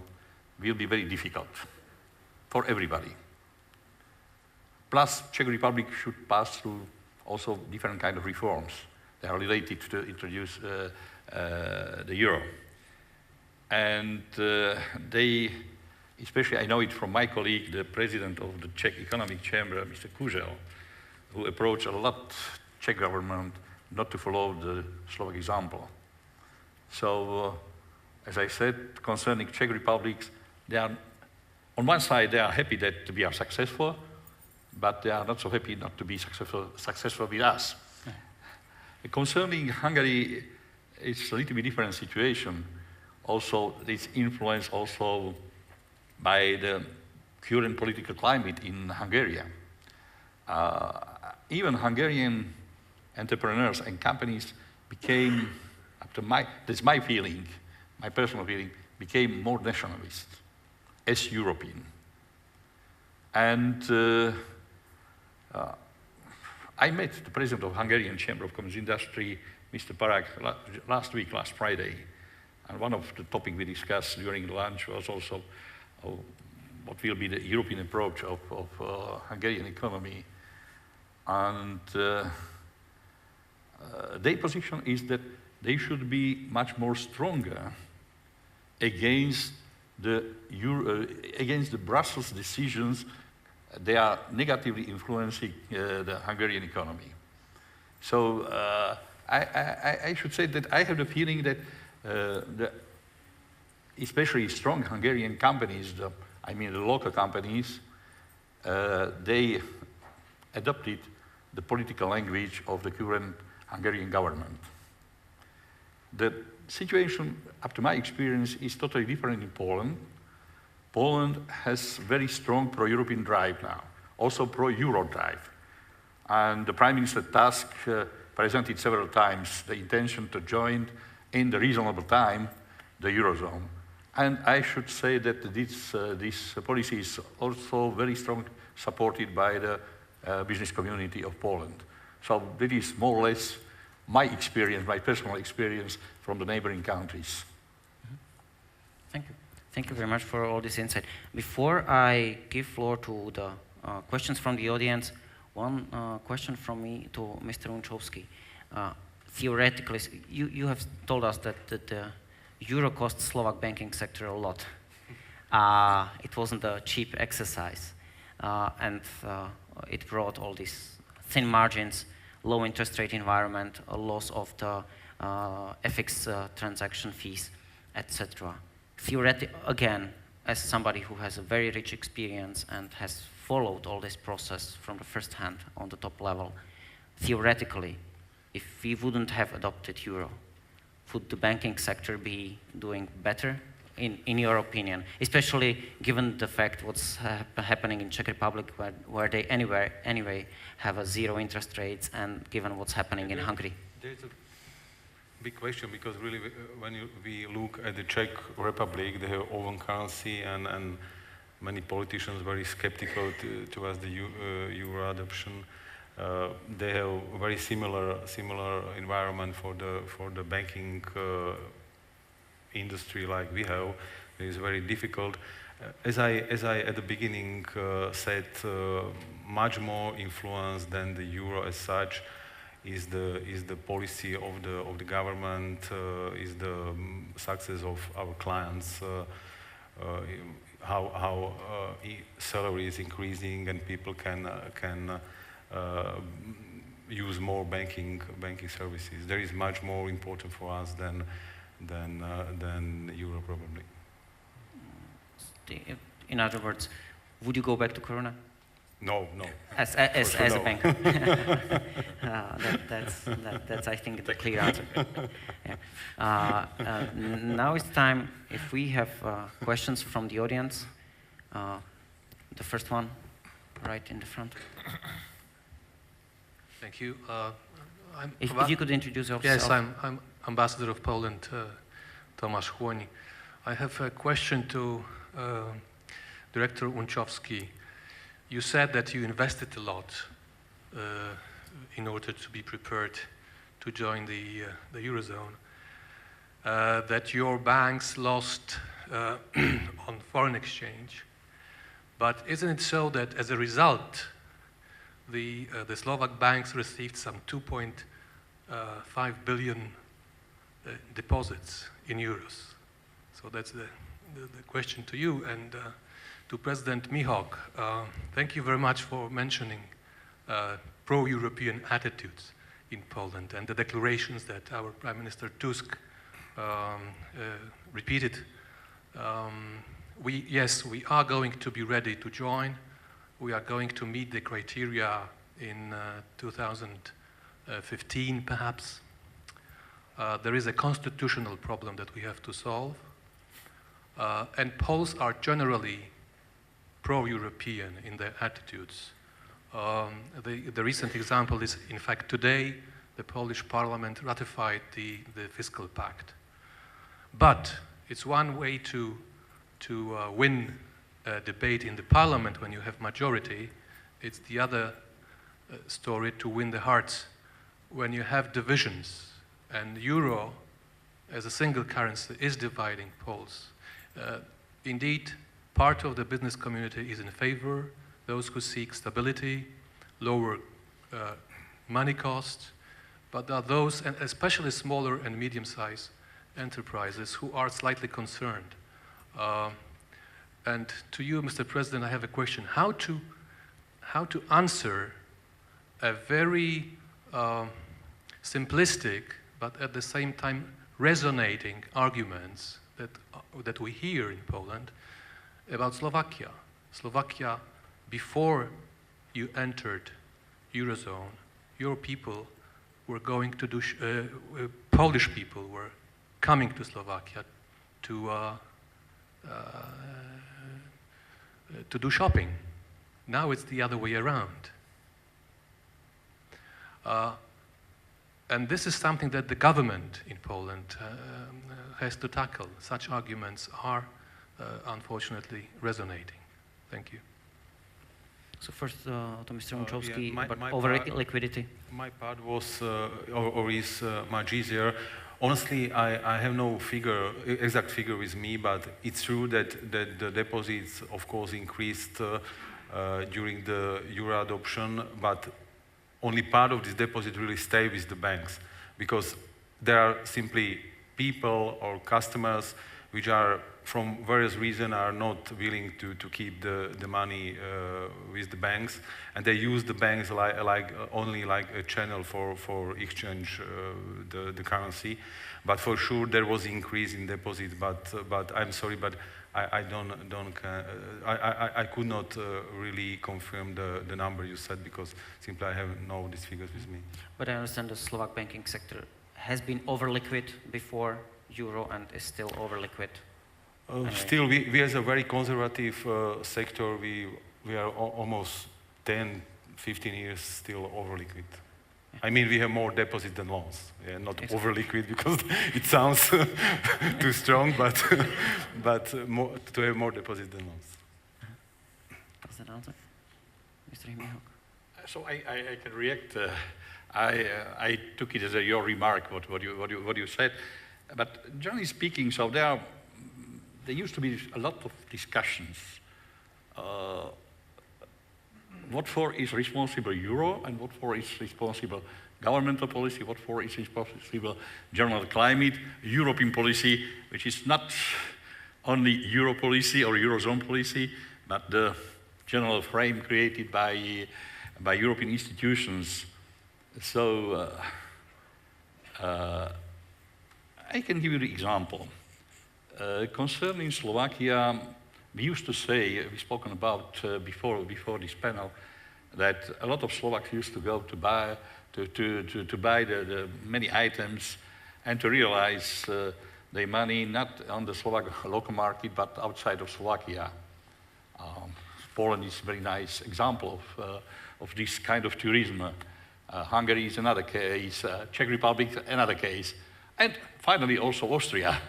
will be very difficult for everybody. Plus, Czech Republic should pass through also different kind of reforms that are related to introduce the euro. And they, especially I know it from my colleague, the president of the Czech Economic Chamber, Mr. Kužel, who approached a lot Czech government not to follow the Slovak example. So, as I said, concerning Czech Republic, they are, on one side, they are happy that we are successful, but they are not so happy not to be successful with us. Concerning Hungary, it's a little bit different situation. Also, it's influenced also by the current political climate in Hungary. Even Hungarian entrepreneurs and companies became, that's my feeling, my personal feeling, became more nationalist as European. And I met the president of Hungarian Chamber of Commerce Industry, Mr. Parag, last Friday. And one of the topics we discussed during the lunch was also what will be the European approach of Hungarian economy. And their position is that they should be much more stronger against the Brussels decisions. They are negatively influencing the Hungarian economy. So I should say that I have the feeling that especially strong Hungarian companies, I mean the local companies, they adopted the political language of the current Hungarian government. The situation, up to my experience, is totally different in Poland. Poland has very strong pro-European drive now, also pro-Euro drive. And the Prime Minister Tusk presented several times the intention to join in the reasonable time the Eurozone. And I should say that this policy is also very strongly supported by the business community of Poland. So that is more or less my experience, my personal experience from the neighboring countries. Thank you. Thank you very much for all this insight. Before I give floor to the questions from the audience, one question from me to Mr. Unchovsky. Theoretically, you have told us that the euro cost Slovak banking sector a lot. It wasn't a cheap exercise, and it brought all these thin margins, low interest rate environment, a loss of the FX transaction fees, etc. Theoretically, again, as somebody who has a very rich experience and has followed all this process from the first hand on the top level, theoretically, if we wouldn't have adopted euro, would the banking sector be doing better, in your opinion? Especially given the fact what's happening in Czech Republic, where they anyway have a zero interest rates, and given what's happening in Hungary. There's a big question, because really when we look at the Czech Republic, they have own currency, and many politicians very skeptical towards the euro adoption. They have very similar environment for the banking industry like we have. It is very difficult. As I at the beginning said, much more influence than the euro as such is the policy of the government, is the success of our clients, how salary is increasing and people can use more banking services. There is much more important for us than euro probably. In other words, would you go back to Corona? No, no. As sure a no. bank. That's I think the clear answer. Yeah. Now it's time if we have questions from the audience. The first one, right in the front. Thank you. If you could introduce yourself. Yes, I'm Ambassador of Poland, Tomasz Chłoń. I have a question to Director Unchowski. You said that you invested a lot in order to be prepared to join the Eurozone, that your banks lost on foreign exchange. But isn't it so that as a result, the Slovak banks received some 2.5 billion deposits in euros? So that's the question to you. And to President Mihok, thank you very much for mentioning pro-European attitudes in Poland and the declarations that our Prime Minister Tusk repeated. Yes, we are going to be ready to join. We are going to meet the criteria in 2015, perhaps. There is a constitutional problem that we have to solve. And Poles are generally pro-European in their attitudes. The recent example is, in fact, today, the Polish parliament ratified the fiscal pact. But it's one way to win a debate in the parliament when you have majority. It's the other story to win the hearts when you have divisions. And euro, as a single currency, is dividing Poles. Indeed, part of the business community is in favor, those who seek stability, lower money costs, but there are those, and especially smaller and medium-sized enterprises, who are slightly concerned. And to you, Mr. President, I have a question. How to answer a very simplistic, but at the same time resonating arguments that we hear in Poland about Slovakia. Slovakia, before you entered Eurozone, your people were going to do, Polish people were coming to Slovakia to do shopping. Now it's the other way around. And this is something that the government in Poland has to tackle. Such arguments are unfortunately resonating. Thank you. So first to Mr. Unchowski, my about over liquidity. My part was, or is much easier. Honestly, I have no exact figure with me, but it's true that the deposits, of course, increased during the euro adoption, but only part of this deposit really stay with the banks, because there are simply people or customers which are, from various reasons, are not willing to keep the money with the banks, and they use the banks only like a channel for exchange the currency. But for sure there was increase in deposits. But I'm sorry, but I could not really confirm the number you said, because simply I have no these figures with me. But I understand the Slovak banking sector has been over liquid before euro and is still over liquid. Still, we as a very conservative sector, we are almost 10, 15 years still over liquid. Yeah. I mean, we have more deposit than loans. Yeah, not exactly. Over liquid, because it sounds too strong, but to have more deposit than loans. Does that answer, Mr. Mihok? So I can react. I took it as your remark, what you said. But generally speaking, so there used to be a lot of discussions. What for is responsible euro, and what for is responsible governmental policy, what for is responsible general climate, European policy, which is not only euro policy or eurozone policy, but the general frame created by European institutions. So I can give you the example. Concerning Slovakia, we used to say, we've spoken about before this panel, that a lot of Slovaks used to go to buy the many items and to realize their money not on the Slovak local market but outside of Slovakia. Poland is a very nice example of this kind of tourism. Hungary is another case, Czech Republic another case, and finally also Austria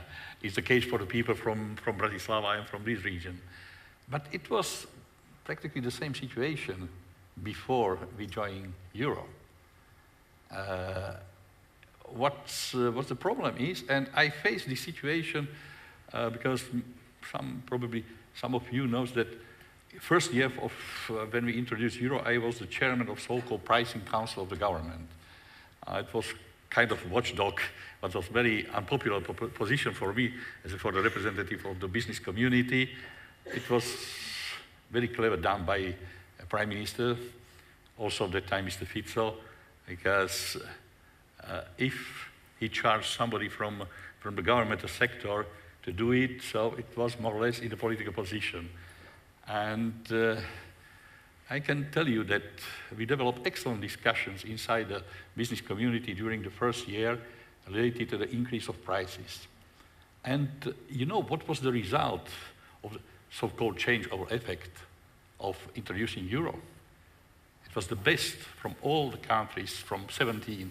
is the case for the people from Bratislava and from this region. But it was practically the same situation before we joined Euro. What the problem is, and I face this situation because probably some of you knows that first year of when we introduced Euro, I was the chairman of so-called pricing council of the government. It was kind of watchdog, but was very unpopular position for me as for the representative of the business community. It was very clever done by a prime minister, also at that time Mr. Fico, because if he charged somebody from the government sector to do it, so it was more or less in the political position. And I can tell you that we developed excellent discussions inside the business community during the first year related to the increase of prices. And you know what was the result of the so-called changeover effect of introducing Euro? It was the best from all the countries from 17,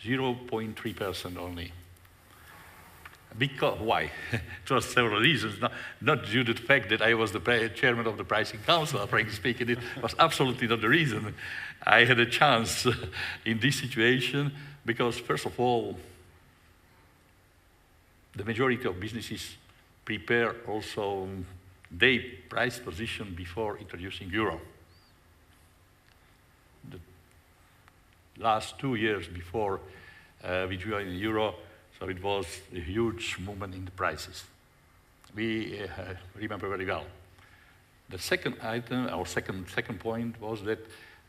0.3% only. Because, why? It was several reasons, not due to the fact that I was the chairman of the pricing council, frankly speaking. It was absolutely not the reason. I had a chance in this situation because, first of all, the majority of businesses prepare also their price position before introducing Euro. The last 2 years before we joined the Euro, so it was a huge movement in the prices. We remember very well. The second item, our second point was that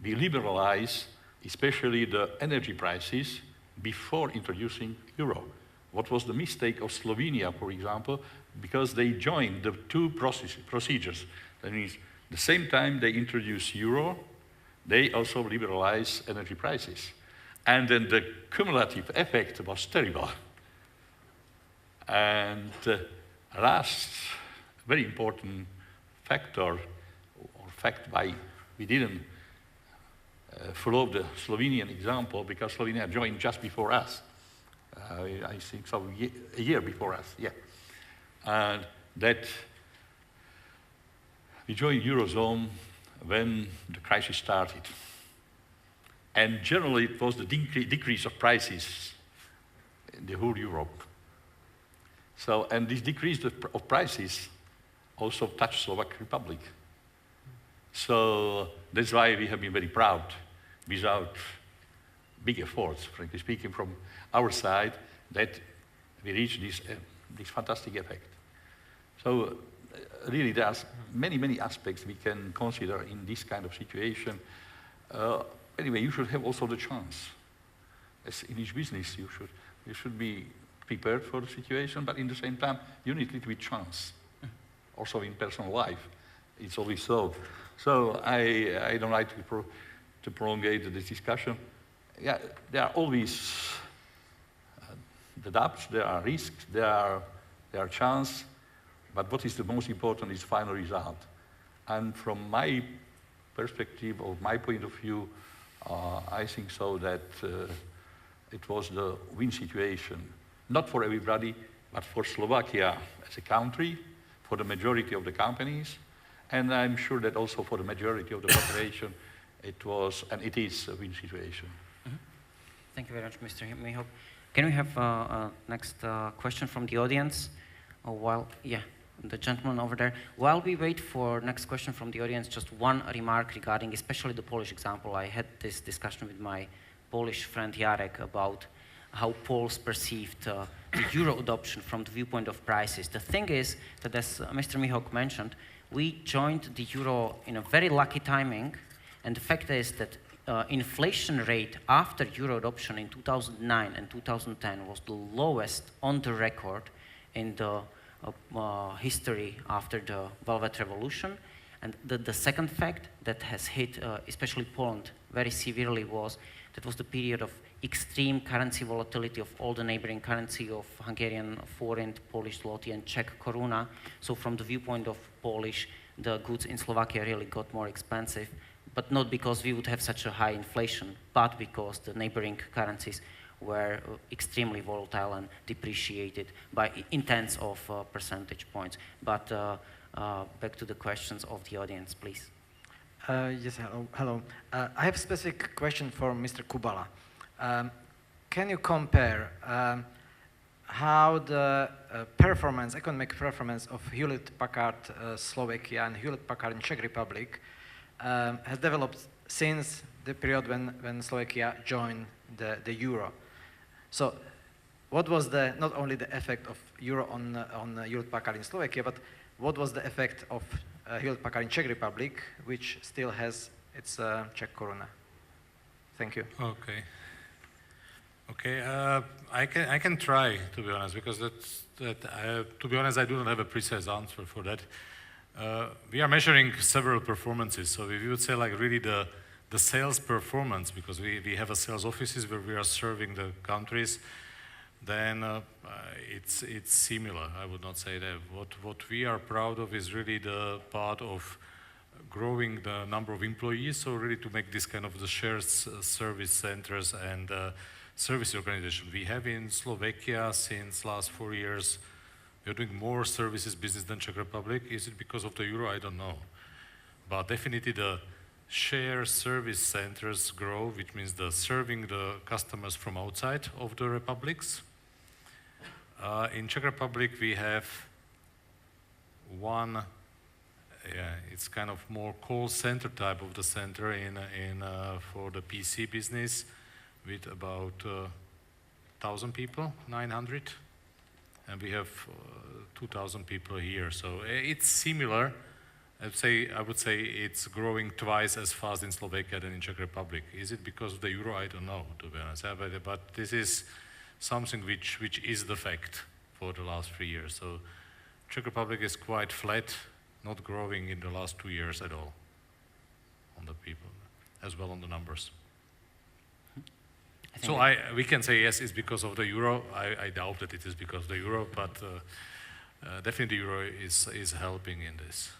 we liberalized especially the energy prices before introducing Euro. What was the mistake of Slovenia, for example, because they joined the two procedures. That means the same time they introduced Euro, they also liberalized energy prices. And then the cumulative effect was terrible. And last very important factor, or fact why we didn't follow the Slovenian example, because Slovenia joined just before us. I think so, a year before us, yeah. And that we joined Eurozone when the crisis started. And generally it was the decrease of prices in the whole Europe. So, and this decrease of prices also touched Slovak Republic. So that's why we have been very proud, without big efforts, frankly speaking, from our side, that we reached this fantastic effect. So really there are many, many aspects we can consider in this kind of situation. Anyway, you should have also the chance. As in each business, you should be prepared for the situation, but in the same time, you need a little bit chance. Also in personal life, it's always so. So I don't like to prolongate this discussion. Yeah, there are always the doubts, there are risks, there are chances, but what is the most important is final result. And from my perspective, or my point of view, I think so that it was the win situation. Not for everybody, but for Slovakia as a country, for the majority of the companies, and I'm sure that also for the majority of the population, it was, and it is, a win situation. Mm-hmm. Thank you very much, Mr. Mihok. Can we have next question from the audience? The gentleman over there. While we wait for next question from the audience, just one remark regarding especially the Polish example. I had this discussion with my Polish friend Jarek about how Poles perceived the Euro adoption from the viewpoint of prices. The thing is that, as Mr. Mihok mentioned, we joined the Euro in a very lucky timing, and the fact is that inflation rate after Euro adoption in 2009 and 2010 was the lowest on the record in the history after the Velvet Revolution. And the second fact that has hit especially Poland very severely was the period of extreme currency volatility of all the neighboring currency of Hungarian forint, Polish zloty, and Czech koruna. So from the viewpoint of Polish, the goods in Slovakia really got more expensive, but not because we would have such a high inflation, but because the neighboring currencies were extremely volatile and depreciated by in tens of percentage points. But back to the questions of the audience, please. Yes, hello. I have a specific question for Mr. Kubala. Can you compare how the economic performance of Hewlett-Packard Slovakia and Hewlett-Packard in Czech Republic has developed since the period when Slovakia joined the euro? So what was not only the effect of euro on Hewlett-Packard in Slovakia, but what was the effect of Hewlett-Packard in Czech Republic, which still has its Czech koruna? Thank you. Okay. Okay, I can try, to be honest, because to be honest, I do not have a precise answer for that. We are measuring several performances, so if you would say like really the sales performance, because we have a sales offices where we are serving the countries, then it's similar. I would not say that. What we are proud of is really the part of growing the number of employees, so really to make this kind of the shared service centers and service organization. We have in Slovakia since last 4 years, we are doing more services business than Czech Republic. Is it because of the euro? I don't know. But definitely the share service centers grow, which means the serving the customers from outside of the republics. In Czech Republic, we have one, it's kind of more call center type of the center for the PC business with about 1,000 people, 900. And we have 2,000 people here. So it's similar. I would say it's growing twice as fast in Slovakia than in Czech Republic. Is it because of the euro? I don't know, to be honest. But this is something which is the fact for the last 3 years. So Czech Republic is quite flat, not growing in the last 2 years at all on the people, as well on the numbers. So we can say yes, it's because of the euro. I doubt that it is because of the euro, but definitely the euro is helping in this.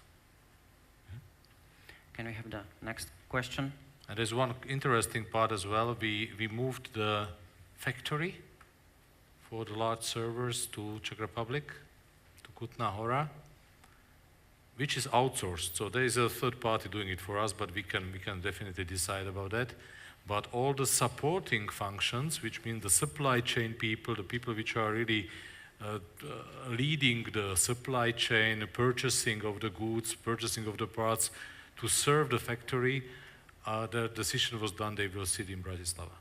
Can we have the next question? And there's one interesting part as well. We moved the factory for the large servers to Czech Republic, to Kutná Hora, which is outsourced. So there is a third party doing it for us, but we can definitely decide about that. But all the supporting functions, which mean the supply chain people, the people which are really leading the supply chain, purchasing of the goods, purchasing of the parts, to serve the factory, the decision was done, they will sit in Bratislava.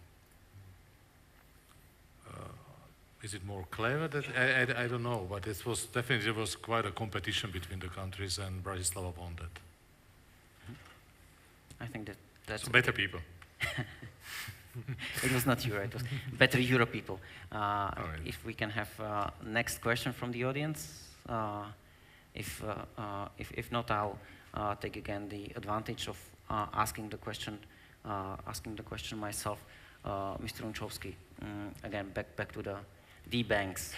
Is it more clever? I don't know, but it was definitely there was quite a competition between the countries, and Bratislava won that. I think that's so better people. It was not euro, it was better euro people. Right. If we can have next question from the audience. If not, I'll take again the advantage of asking the question myself. Mr. Unchovsky, again, back to the banks.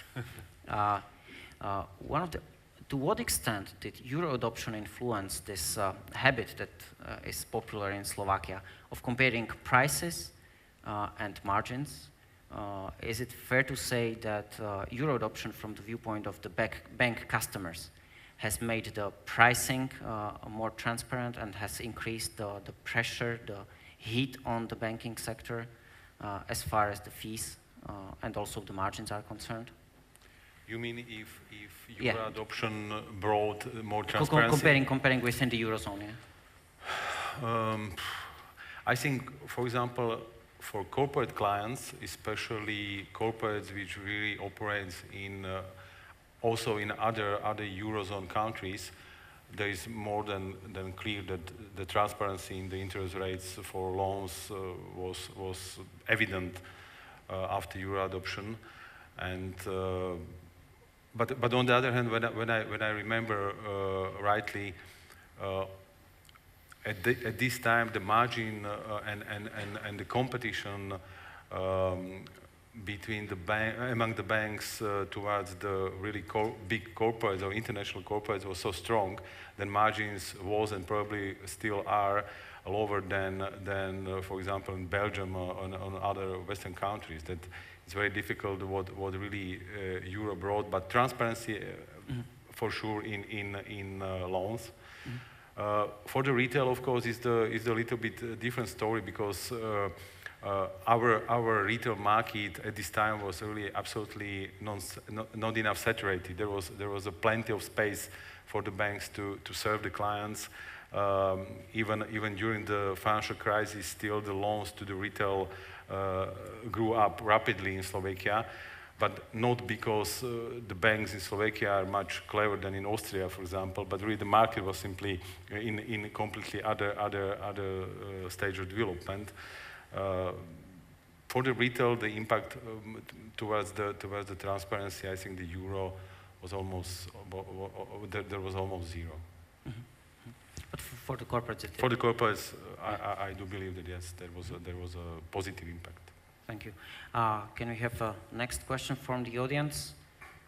To what extent did euro adoption influence this habit that is popular in Slovakia of comparing prices and margins? Is it fair to say that euro adoption from the viewpoint of the bank customers has made the pricing more transparent and has increased the pressure, the heat on the banking sector as far as the fees and also the margins are concerned? You mean if euro adoption brought more transparency? Comparing within the Eurozone, yeah? I think, for example, for corporate clients, especially corporates which really operate in also in other Eurozone countries, there is more than clear that the transparency in the interest rates for loans was evident after euro adoption. And but on the other hand, when I remember rightly, at this time the margin and the competition between among the banks towards the really big corporates or international corporates was so strong that margins was and probably still are lower than for example in Belgium or on other Western countries. That it's very difficult what really Euro brought, but transparency for sure in loans. For the retail, of course, is a little bit different story, because our retail market at this time was really absolutely not enough saturated. There was a plenty of space for the banks to serve the clients. Even during the financial crisis, still the loans to the retail grew up rapidly in Slovakia, but not because the banks in Slovakia are much cleverer than in Austria, for example, but really the market was simply in completely other stage of development. For the retail, the impact towards the transparency, I think the euro was almost there was almost zero. But for the corporates, for the corporates, I do believe that yes, there was a positive impact. Thank you. Can we have a next question from the audience?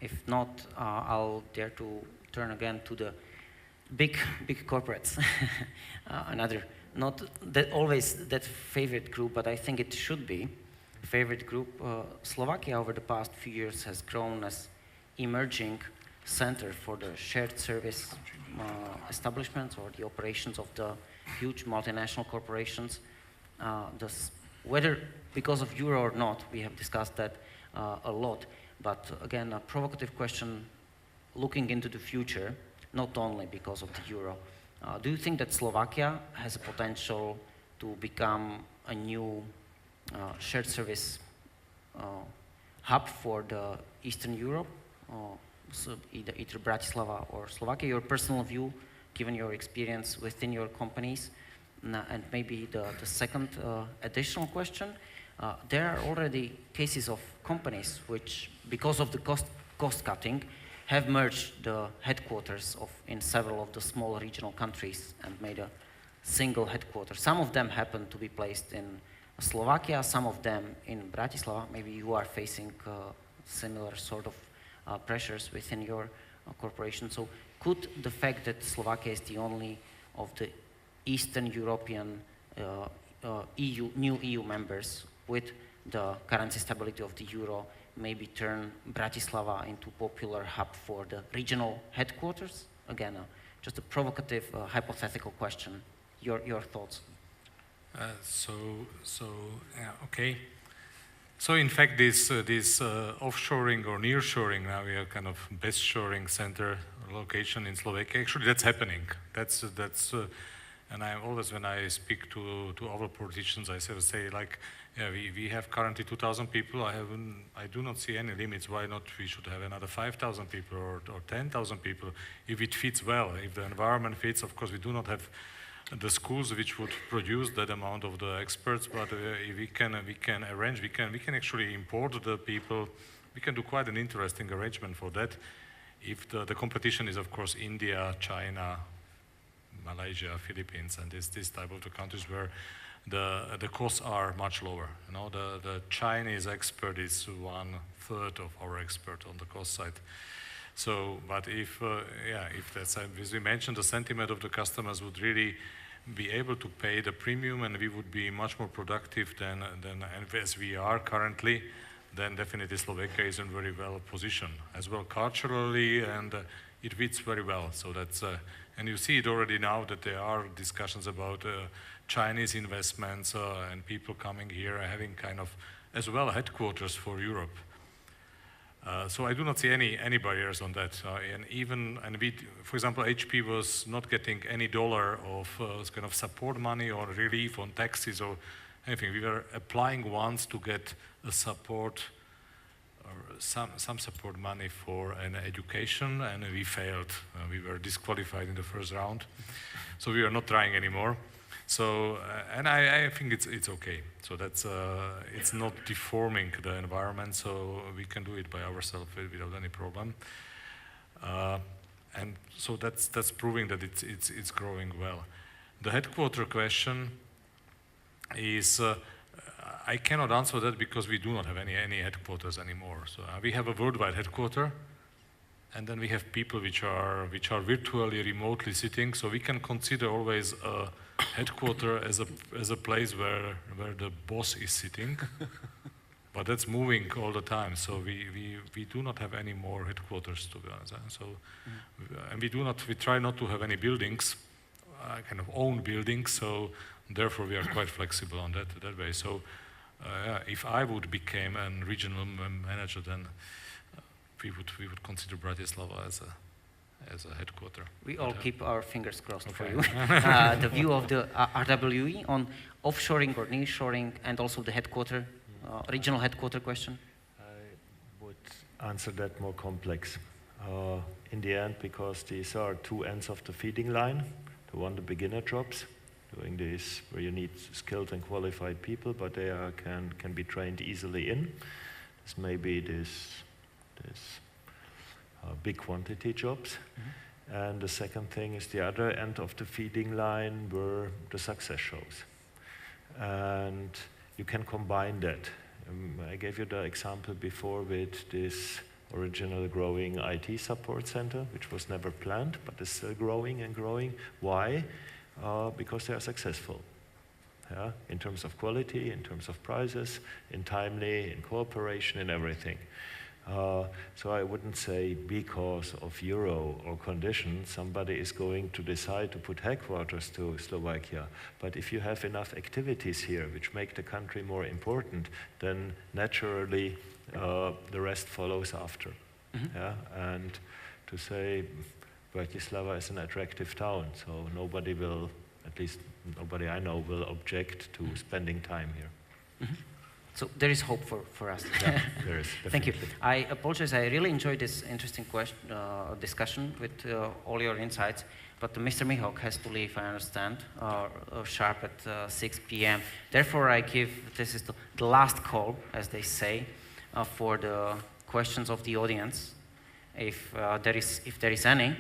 If not, I'll dare to turn again to the big corporates. Another, not that always that favorite group, but I think it should be favorite group. Slovakia over the past few years has grown as emerging center for the shared service establishments or the operations of the huge multinational corporations. Whether because of euro or not, we have discussed that a lot. But again, a provocative question looking into the future, not only because of the euro. Do you think that Slovakia has a potential to become a new shared service hub for the Eastern Europe? So either Bratislava or Slovakia? Your personal view, given your experience within your companies. And maybe the second additional question, there are already cases of companies which, because of the cost cutting, have merged the headquarters in several of the small regional countries and made a single headquarters. Some of them happen to be placed in Slovakia, some of them in Bratislava. Maybe you are facing similar sort of pressures within your corporation. So could the fact that Slovakia is the only of the Eastern European new EU members with the currency stability of the euro maybe turn Bratislava into popular hub for the regional headquarters? Again, just a provocative, hypothetical question. Your thoughts? Okay. So in fact, this offshoring or nearshoring, now we have kind of best shoring center location in Slovakia. Actually, that's happening. That's and I always, when I speak to other politicians, I say like, yeah, we have currently 2,000 people. I do not see any limits. Why not? We should have another 5,000 people or 10,000 people if it fits well. If the environment fits, of course, we do not have the schools which would produce that amount of the experts, but if we can arrange, we can actually import the people. We can do quite an interesting arrangement for that. If the competition is, of course, India, China, Malaysia, Philippines, and this type of the countries where the costs are much lower. You know, the Chinese expert is 1/3 of our expert on the cost side. So, but if that's, as we mentioned, the sentiment of the customers would really be able to pay the premium, and we would be much more productive than as we are currently, then definitely Slovakia is in very well positioned as well culturally, and it fits very well. So that's and you see it already now that there are discussions about Chinese investments and people coming here, having kind of as well headquarters for Europe. So I do not see any barriers on that. For example, HP was not getting any dollar of kind of support money or relief on taxes or anything. We were applying once to get a support or some support money for an education, and we failed. We were disqualified in the first round, so we are not trying anymore. So, and I think it's okay. So that's it's not deforming the environment, so we can do it by ourselves without any problem. And so that's proving that it's growing well. The headquarter question is, I cannot answer that because we do not have any headquarters anymore. So we have a worldwide headquarter, and then we have people which are virtually, remotely sitting. So we can consider always a headquarter as a place where the boss is sitting, but that's moving all the time. So we do not have any more headquarters, to be honest. So and we try not to have any buildings, kind of own buildings. So therefore we are quite flexible on that way. So if I would become a regional manager, then we would consider Bratislava as a headquarter. We all keep our fingers crossed for Okay. you. The view of the RWE on offshoring or nearshoring, and also the headquarter, regional headquarter question. I would answer that more complex. In the end, because these are two ends of the feeding line. The one, the beginner jobs, doing this where you need skilled and qualified people, but they can be trained easily in. This may be this big quantity jobs. And the second thing is the other end of the feeding line where the success shows. And you can combine that. I gave you the example before with this original growing IT support center, which was never planned, but is still growing and growing. Why? Because they are successful. Yeah? In terms of quality, in terms of prices, in timely, in cooperation, in everything. So I wouldn't say because of euro or conditions somebody is going to decide to put headquarters to Slovakia. But if you have enough activities here which make the country more important, then naturally the rest follows after. Yeah? And to say Bratislava is an attractive town, so nobody will, at least nobody I know, will object to spending time here. So there is hope for us. Yeah, there is. Thank you. Definitely. I apologize. I really enjoyed this interesting discussion with all your insights. But Mr. Mihok has to leave, I understand, sharp at 6 p.m. Therefore, this is the last call, as they say, for the questions of the audience, if there is any.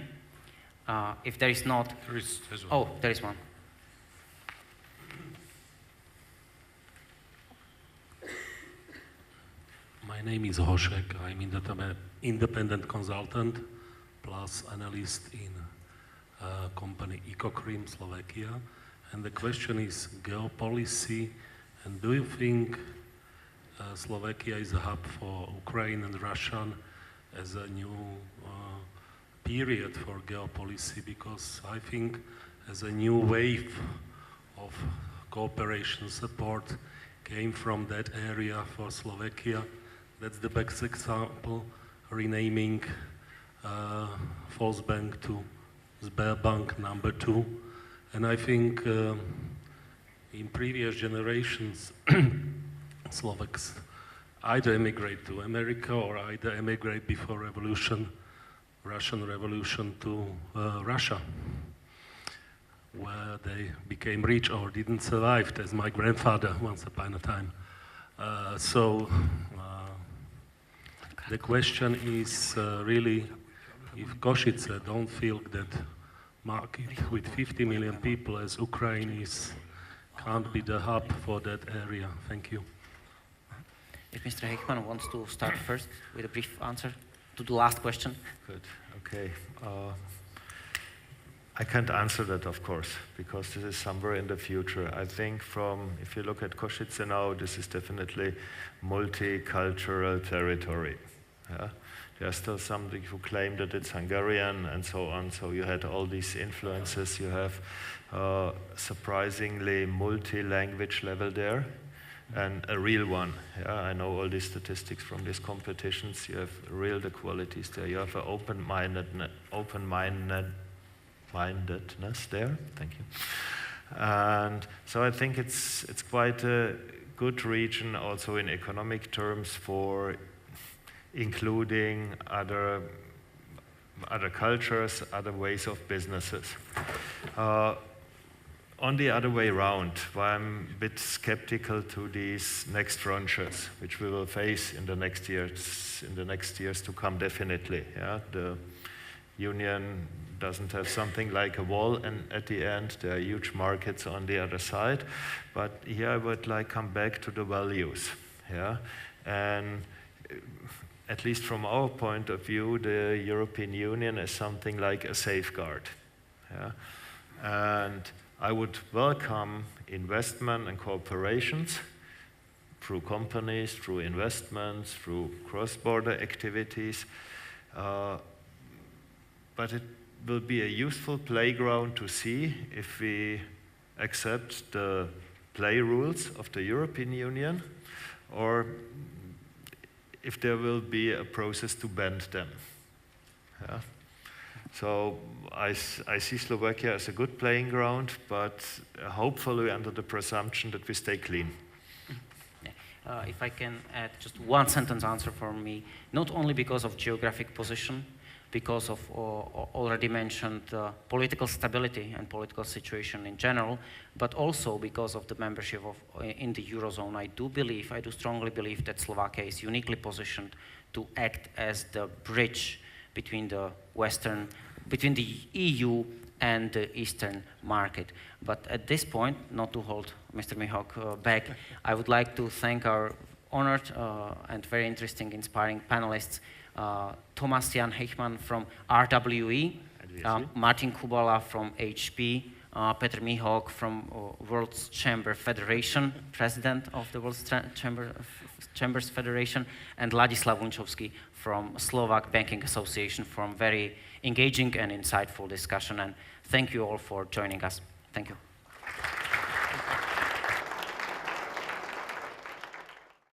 If there is not, There's one. oh, there is one. My name is Hošek. I'm independent consultant plus analyst in company Ecocrim Slovakia. And the question is geopolicy. And do you think Slovakia is a hub for Ukraine and Russia as a new period for geopolicy? Because I think as a new wave of cooperation support came from that area for Slovakia. That's the best example, renaming Volksbank to Sberbank number 2. And I think in previous generations, Slovaks either emigrate to America or either emigrate before revolution, Russian Revolution, to Russia, where they became rich or didn't survive, as my grandfather once upon a time. The question is really if Košice don't feel that market with 50 million people as Ukraine is, can't be the hub for that area. Thank you. If Mr. Heichmann wants to start first with a brief answer to the last question. Good. Okay. I can't answer that, of course, because this is somewhere in the future. I think if you look at Košice now, this is definitely multicultural territory. Yeah? There are still some who claim that it's Hungarian and so on, so you had all these influences. You have surprisingly multi-language level there, and a real one. Yeah? I know all these statistics from these competitions. You have real the qualities there. You have an open-mindedness there. Thank you. And so I think it's quite a good region also in economic terms for including other cultures, other ways of businesses. On the other way around, why I'm a bit skeptical to these next tranches, which we will face in the next years to come, definitely. Yeah? The Union doesn't have something like a wall, and at the end there are huge markets on the other side. But here I would like come back to the values. Yeah, and at least from our point of view, the European Union is something like a safeguard. Yeah? And I would welcome investment and cooperations through companies, through investments, through cross-border activities. But it will be a useful playground to see if we accept the play rules of the European Union, or if there will be a process to bend them. Yeah. So I see Slovakia as a good playing ground, but hopefully under the presumption that we stay clean. If I can add just one sentence answer from me, not only because of geographic position, because of already mentioned political stability and political situation in general, but also because of the membership in the Eurozone. I do strongly believe that Slovakia is uniquely positioned to act as the bridge between the EU and the Eastern market. But at this point, not to hold Mr. Mihok back, I would like to thank our honored and very interesting, inspiring panelists, Thomas Jan Heichmann from RWE, Martin Kubala from HP, Petr Mihok from World Chamber Federation, President of the World Chambers Federation, and Ladislav Vunchovsky from Slovak Banking Association from very engaging and insightful discussion. And thank you all for joining us. Thank you.